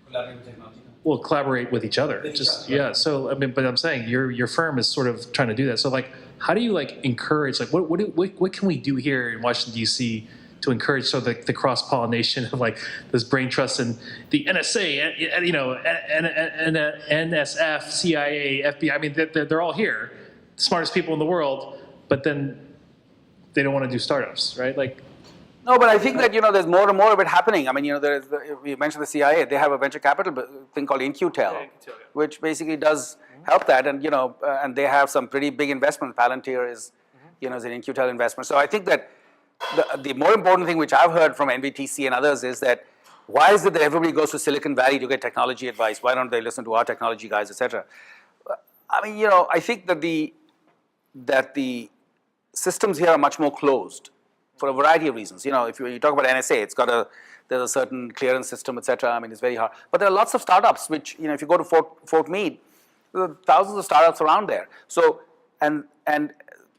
Collaborate with technology. Well, collaborate with each other. Yeah. So but I'm saying your firm is sort of trying to do that. So like, how do you like encourage, like what can we do here in Washington D.C. to encourage so the cross pollination of like this brain trust and the NSA, NSF, CIA, FBI? I mean, they're all here, the smartest people in the world, but then they don't want to do startups, right? Like. No, but I think that there's more and more of it happening. I mean, we mentioned the CIA. They have a venture capital thing called InQtel, which basically does help that, and and they have some pretty big investments. Palantir is, is an InQtel investment. So I think that the more important thing which I've heard from NVTC and others is that why is it that everybody goes to Silicon Valley to get technology advice? Why don't they listen to our technology guys, etc.? I mean, I think that the systems here are much more closed, for a variety of reasons. If you talk about NSA, there's a certain clearance system, etc. I mean, it's very hard. But there are lots of startups which, if you go to Fort Meade, there are thousands of startups around there. So, and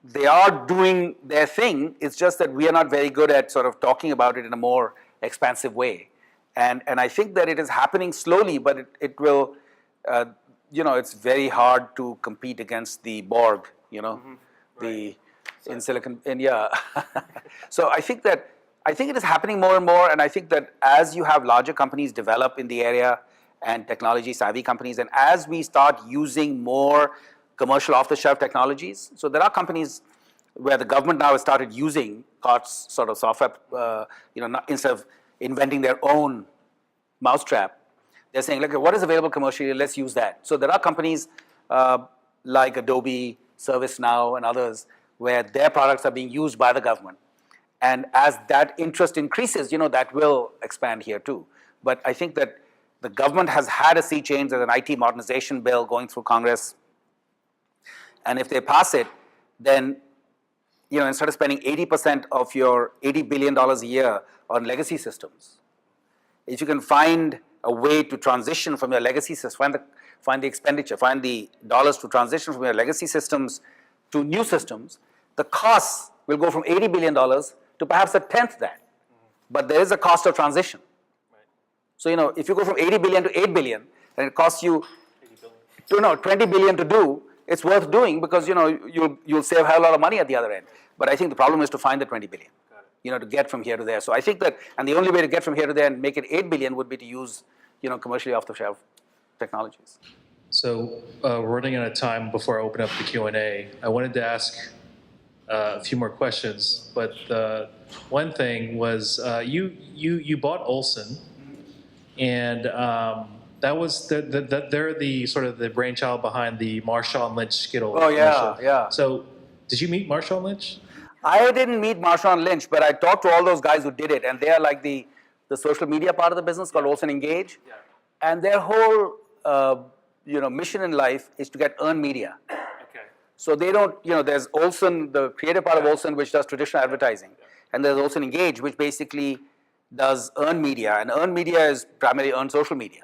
they are doing their thing. It's just that we are not very good at sort of talking about it in a more expansive way. And I think that it is happening slowly, but it will, it's very hard to compete against the Borg, Right. In Silicon, So I think it is happening more and more, and I think that as you have larger companies develop in the area and technology savvy companies, and as we start using more commercial off-the-shelf technologies, so there are companies where the government now has started using COTS sort of software, instead of inventing their own mousetrap, they're saying, look, what is available commercially, let's use that. So there are companies like Adobe, ServiceNow, and others, where their products are being used by the government. And as that interest increases, that will expand here too. But I think that the government has had a sea change. There's an IT modernization bill going through Congress. And if they pass it, then, instead of spending 80% of your $80 billion a year on legacy systems, if you can find a way to transition from your legacy systems, find the expenditure, find the dollars to transition from your legacy systems to new systems, the costs will go from $80 billion to perhaps a tenth that. But there is a cost of transition. Right. So, if you go from 80 billion to 8 billion, and it costs you 20 billion to do, it's worth doing because, you'll save a hell of a lot of money at the other end. But I think the problem is to find the 20 billion, to get from here to there. So I think that, and the only way to get from here to there and make it 8 billion would be to use, commercially off-the-shelf technologies. So we're running out of time before I open up the Q&A. I wanted to ask a few more questions, but one thing was you bought Olson, and that was they're the sort of the brainchild behind the Marshawn and Lynch Skittle. Oh, yeah, commercial. yeah. So, did you meet Marshawn and Lynch? I didn't meet Marshawn and Lynch, but I talked to all those guys who did it, and they are like the social media part of the business called Olsen Engage, and their whole mission in life is to get earned media. Okay. So they don't, there's Olsen, the creative part of Olsen, which does traditional advertising, and there's Olsen Engage, which basically does earned media, and earned media is primarily earned social media.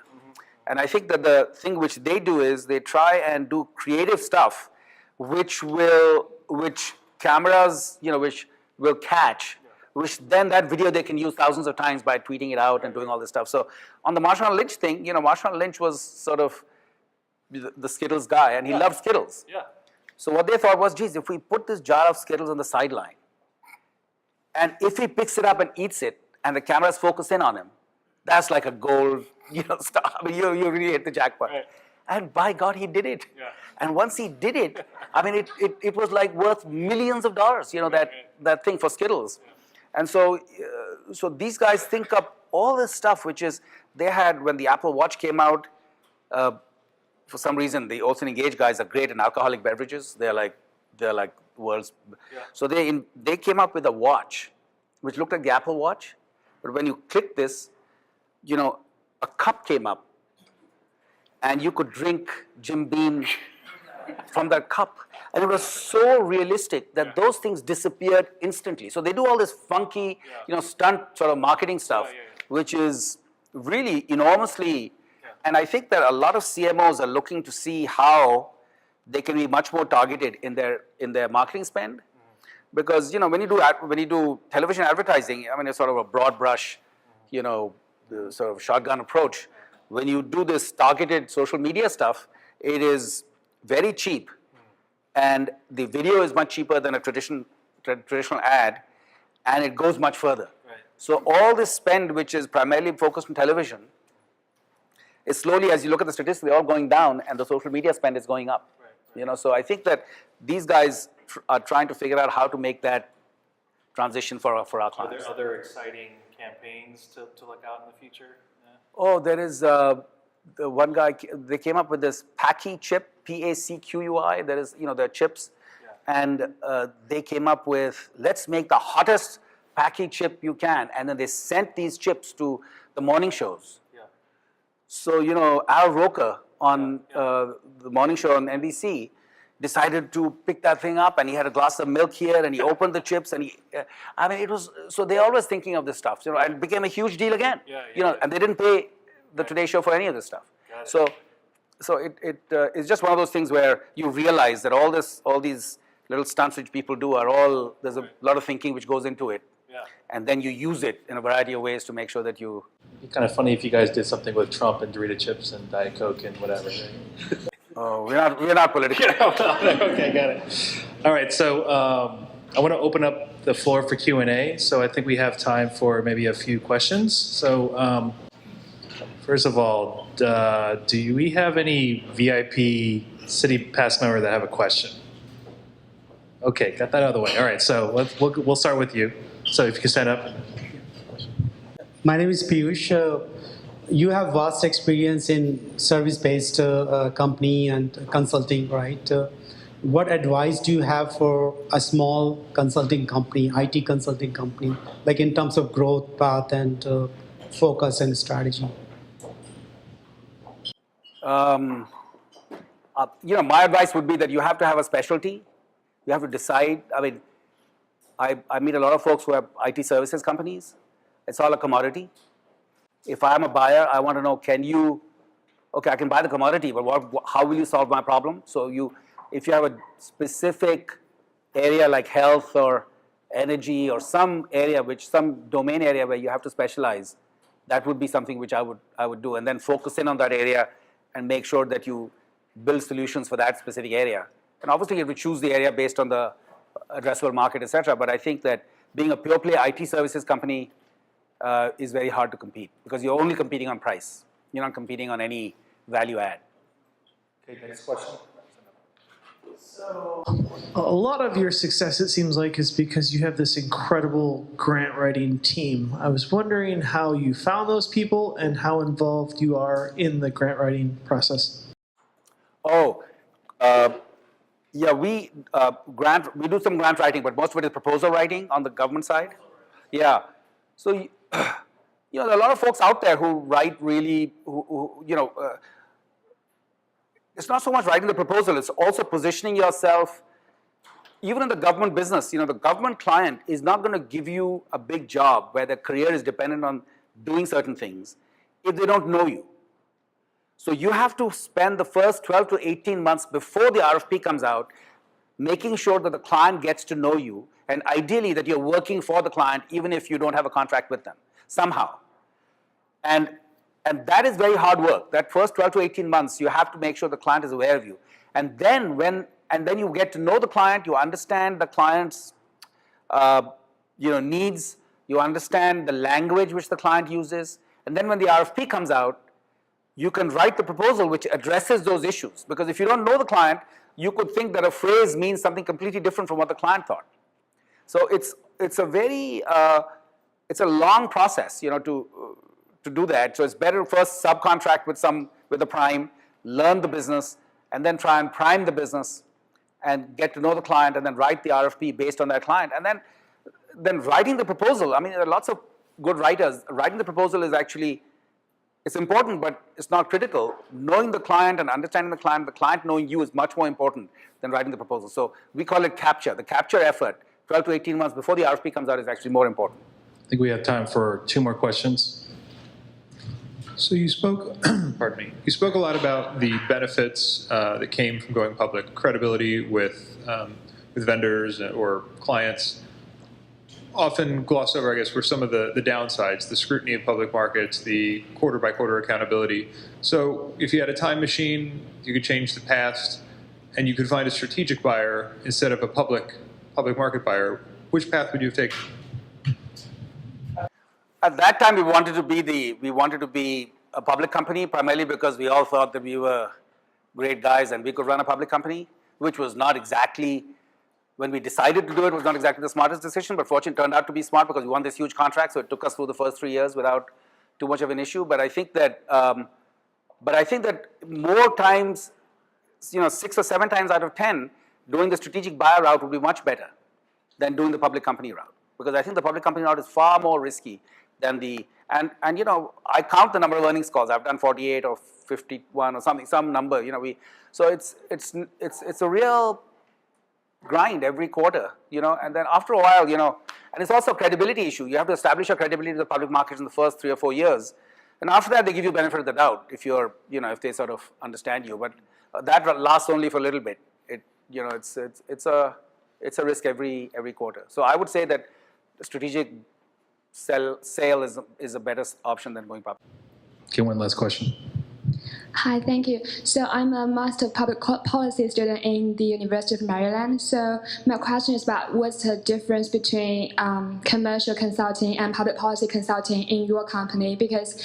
And I think that the thing which they do is they try and do creative stuff, which cameras, which will catch, which then that video they can use thousands of times by tweeting it out and doing all this stuff. So on the Marshawn and Lynch thing, Marshawn and Lynch was sort of the Skittles guy, and he loved Skittles. Yeah. So what they thought was, geez, if we put this jar of Skittles on the sideline, and if he picks it up and eats it, and the cameras focus in on him, that's like a gold, star. I mean, you really hit the jackpot. Right. And by God, he did it. Yeah. And once he did it, I mean, it was like worth millions of dollars, that thing for Skittles. Yeah. And so these guys think up all this stuff, which is, they had, when the Apple Watch came out, for some reason, the Olsen Engage guys are great in alcoholic beverages. They're like world's. Yeah. So they came up with a watch, which looked like the Apple Watch, but when you click this, a cup came up, and you could drink Jim Beam from that cup. And it was so realistic that those things disappeared instantly. So they do all this funky, stunt sort of marketing stuff, which is really enormously. And I think that a lot of CMOs are looking to see how they can be much more targeted in their marketing spend, because when you do television advertising, I mean, it's sort of a broad brush, the sort of shotgun approach. When you do this targeted social media stuff, it is very cheap, and the video is much cheaper than a traditional ad, and it goes much further. Right. So all this spend, which is primarily focused on television, is slowly, as you look at the statistics, they're all going down, and the social media spend is going up. Right. So I think that these guys are trying to figure out how to make that transition for our clients. Are there other exciting campaigns to look out in the future? Yeah. Oh, there is the one guy, they came up with this Packy chip, P-A-C-Q-U-I. There is, there are chips. Yeah. And they came up with, let's make the hottest Packy chip you can. And then they sent these chips to the morning shows. Yeah. So, Al Roker on the morning show on NBC decided to pick that thing up, and he had a glass of milk here, and he opened the chips, and it was, so they're always thinking of this stuff, and it became a huge deal again, and they didn't pay the Today Show for any of this stuff. So it's just one of those things where you realize that all these little stunts which people do there's a lot of thinking which goes into it, and then you use it in a variety of ways to make sure that you. It'd be kind of funny if you guys did something with Trump and Dorito chips and Diet Coke and whatever. Oh, we're not political. Okay, got it. All right, so I want to open up the floor for Q&A. So I think we have time for maybe a few questions. So first of all, do we have any VIP City Pass member that have a question? Okay, got that out of the way. All right, so we'll start with you. So if you can stand up. My name is Piyush. You have vast experience in service-based company and consulting, right? What advice do you have for a small consulting company, IT consulting company, like in terms of growth path and focus and strategy? My advice would be that you have to have a specialty. You have to decide. I mean, I meet a lot of folks who have IT services companies. It's all a commodity. If I'm a buyer, I want to know, I can buy the commodity, but how will you solve my problem? So if you have a specific area like health or energy or some domain area where you have to specialize, that would be something which I would do, and then focus in on that area and make sure that you build solutions for that specific area. And obviously you have to choose the area based on the addressable market, etc. But I think that being a pure play IT services company is very hard to compete, because you're only competing on price. You're not competing on any value add. Okay, next question. A lot of your success, it seems like, is because you have this incredible grant writing team. I was wondering how you found those people and how involved you are in the grant writing process. Oh, yeah, we do some grant writing, but most of it is proposal writing on the government side. Yeah, so there are a lot of folks out there who write really, it's not so much writing the proposal, it's also positioning yourself. Even in the government business, the government client is not going to give you a big job where their career is dependent on doing certain things if they don't know you. So you have to spend the first 12 to 18 months before the RFP comes out making sure that the client gets to know you, and ideally that you're working for the client even if you don't have a contract with them, somehow. And that is very hard work. That first 12 to 18 months, you have to make sure the client is aware of you. And then you get to know the client, you understand the client's needs, you understand the language which the client uses, and then when the RFP comes out, you can write the proposal which addresses those issues. Because if you don't know the client, you could think that a phrase means something completely different from what the client thought. So it's a very it's a long process, to do that. So it's better to first subcontract with the prime, learn the business, and then try and prime the business and get to know the client, and then write the RFP based on that client. And then writing the proposal, I mean, there are lots of good writers. Writing the proposal is actually, it's important, but it's not critical. Knowing the client and understanding the client knowing you is much more important than writing the proposal. So we call it capture. The capture effort, 12 to 18 months before the RFP comes out, is actually more important. I think we have time for 2 more questions. So you spoke, pardon me, you spoke a lot about the benefits that came from going public, credibility with vendors or clients. Often glossed over, I guess, were some of the downsides, the scrutiny of public markets, the quarter-by-quarter accountability. So if you had a time machine, you could change the past, and you could find a strategic buyer instead of a public market buyer, which path would you have taken? At that time, we wanted to be a public company, primarily because we all thought that we were great guys and we could run a public company, which was not exactly, when we decided to do it, was not exactly the smartest decision, but fortune turned out to be smart because we won this huge contract, so it took us through the first 3 years without too much of an issue. But I think that, more times, 6 or 7 times out of 10, doing the strategic buyer route would be much better than doing the public company route, because I think the public company route is far more risky than I count the number of earnings calls. I've done 48 or 51 or something, some number. So it's a real grind every quarter. And then after a while, and it's also a credibility issue. You have to establish your credibility to the public markets in the first 3 or 4 years, and after that they give you benefit of the doubt if if they sort of understand you. But that lasts only for a little bit. It's a risk every quarter. So I would say that the strategic sale is a better option than going public. Okay, one last question. Hi, thank you. So I'm a Master of Public Policy student in the University of Maryland. So my question is about what's the difference between commercial consulting and public policy consulting in your company? Because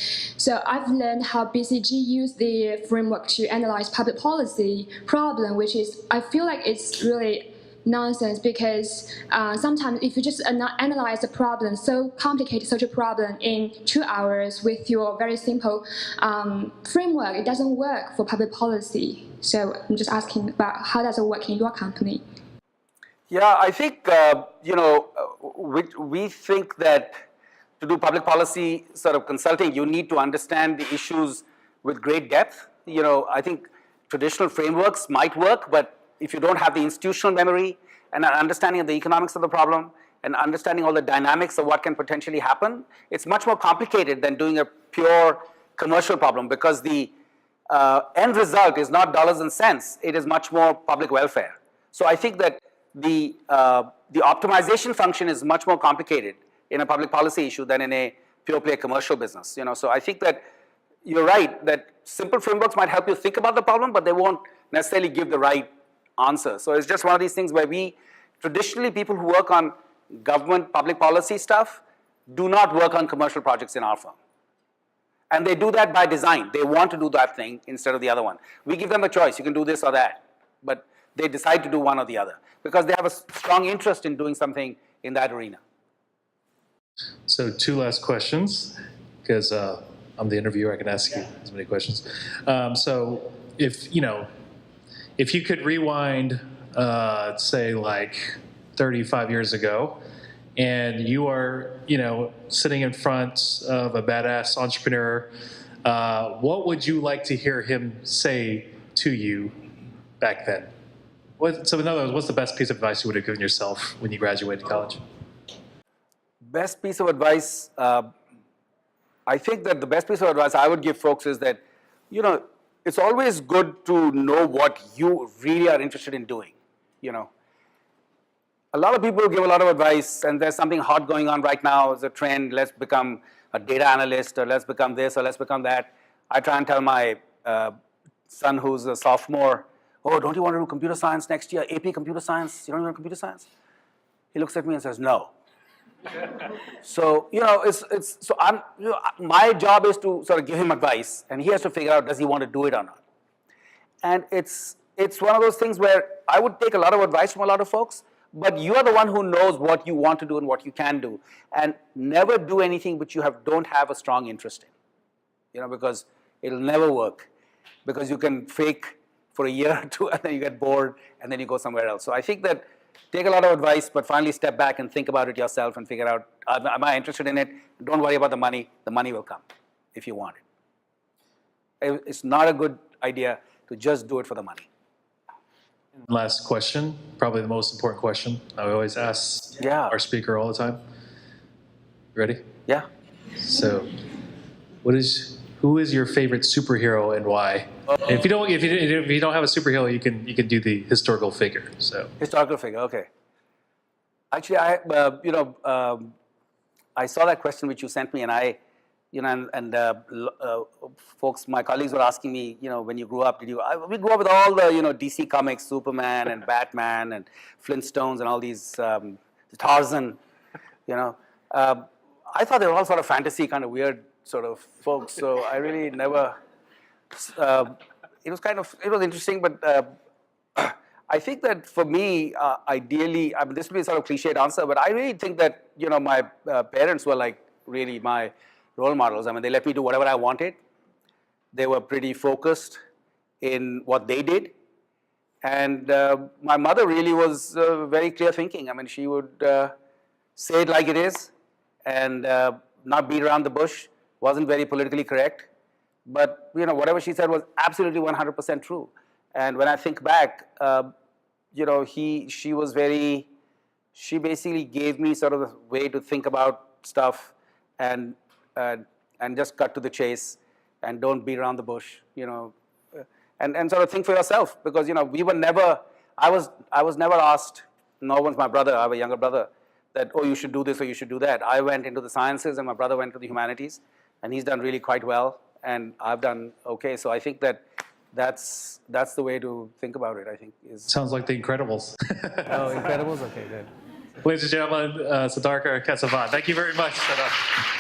I've learned how BCG used the framework to analyze public policy problem, which is, I feel like it's really nonsense, because sometimes if you just analyze the problem, so complicated social problem, in 2 hours with your very simple framework, it doesn't work for public policy. So I'm just asking about how does it work in your company? Yeah, I think we think that to do public policy sort of consulting, you need to understand the issues with great depth. I think traditional frameworks might work, but if you don't have the institutional memory and an understanding of the economics of the problem and understanding all the dynamics of what can potentially happen, it's much more complicated than doing a pure commercial problem, because the end result is not dollars and cents, it is much more public welfare. So I think that the optimization function is much more complicated in a public policy issue than in a pure play commercial business. So I think that you're right that simple frameworks might help you think about the problem, but they won't necessarily give the right answer. So it's just one of these things where traditionally people who work on government public policy stuff do not work on commercial projects in our firm. And they do that by design. They want to do that thing instead of the other one. We give them a choice. You can do this or that. But they decide to do one or the other because they have a strong interest in doing something in that arena. So 2 last questions, because I'm the interviewer. I can ask you as many questions. So if you could rewind, say like 35 years ago, and you are sitting in front of a badass entrepreneur, what would you like to hear him say to you back then? So in other words, what's the best piece of advice you would have given yourself when you graduated college? Best piece of advice, I think that the best piece of advice I would give folks is that, it's always good to know what you really are interested in doing, A lot of people give a lot of advice, and there's something hot going on right now. It's a trend, let's become a data analyst, or let's become this, or let's become that. I try and tell my son who's a sophomore, oh, don't you want to do computer science next year? AP computer science? You don't want computer science? He looks at me and says, no. So, my job is to sort of give him advice, and he has to figure out, does he want to do it or not? And it's one of those things where I would take a lot of advice from a lot of folks, but you are the one who knows what you want to do and what you can do. And never do anything which you don't have a strong interest in, because it'll never work. Because you can fake for a year or two, and then you get bored, and then you go somewhere else. So I think that take a lot of advice, but finally step back and think about it yourself and figure out, am I interested in it? Don't worry about the money. The money will come if you want it. It's not a good idea to just do it for the money. Last question, probably the most important question I always ask our speaker all the time. Ready? Yeah. So, who is your favorite superhero and why? And if you don't have a superhero, you can do the historical figure. So historical figure, okay. Actually, I saw that question which you sent me, and folks, my colleagues were asking me, when you grew up, we grew up with all the, DC comics, Superman and Batman and Flintstones and all these, Tarzan, I thought they were all sort of fantasy, kind of weird sort of folks, so I really never, it was interesting, but I think that for me, ideally, this will be a sort of cliched answer, but I really think that, my parents were like really my role models. They let me do whatever I wanted. They were pretty focused in what they did. And my mother really was very clear thinking. She would say it like it is and not beat around the bush, wasn't very politically correct. But, whatever she said was absolutely 100% true. And when I think back, she basically gave me sort of a way to think about stuff and just cut to the chase and don't beat around the bush, and sort of think for yourself, because, we were never, I was never asked, nor was my brother, I have a younger brother, that, oh, you should do this or you should do that. I went into the sciences and my brother went to the humanities, and he's done really quite well, and I've done okay. So I think that's the way to think about it, I think. Sounds like The Incredibles. Oh, Incredibles? Okay, good. Ladies and gentlemen, Sudhakar Kesavan. Thank you very much, Sudhakar.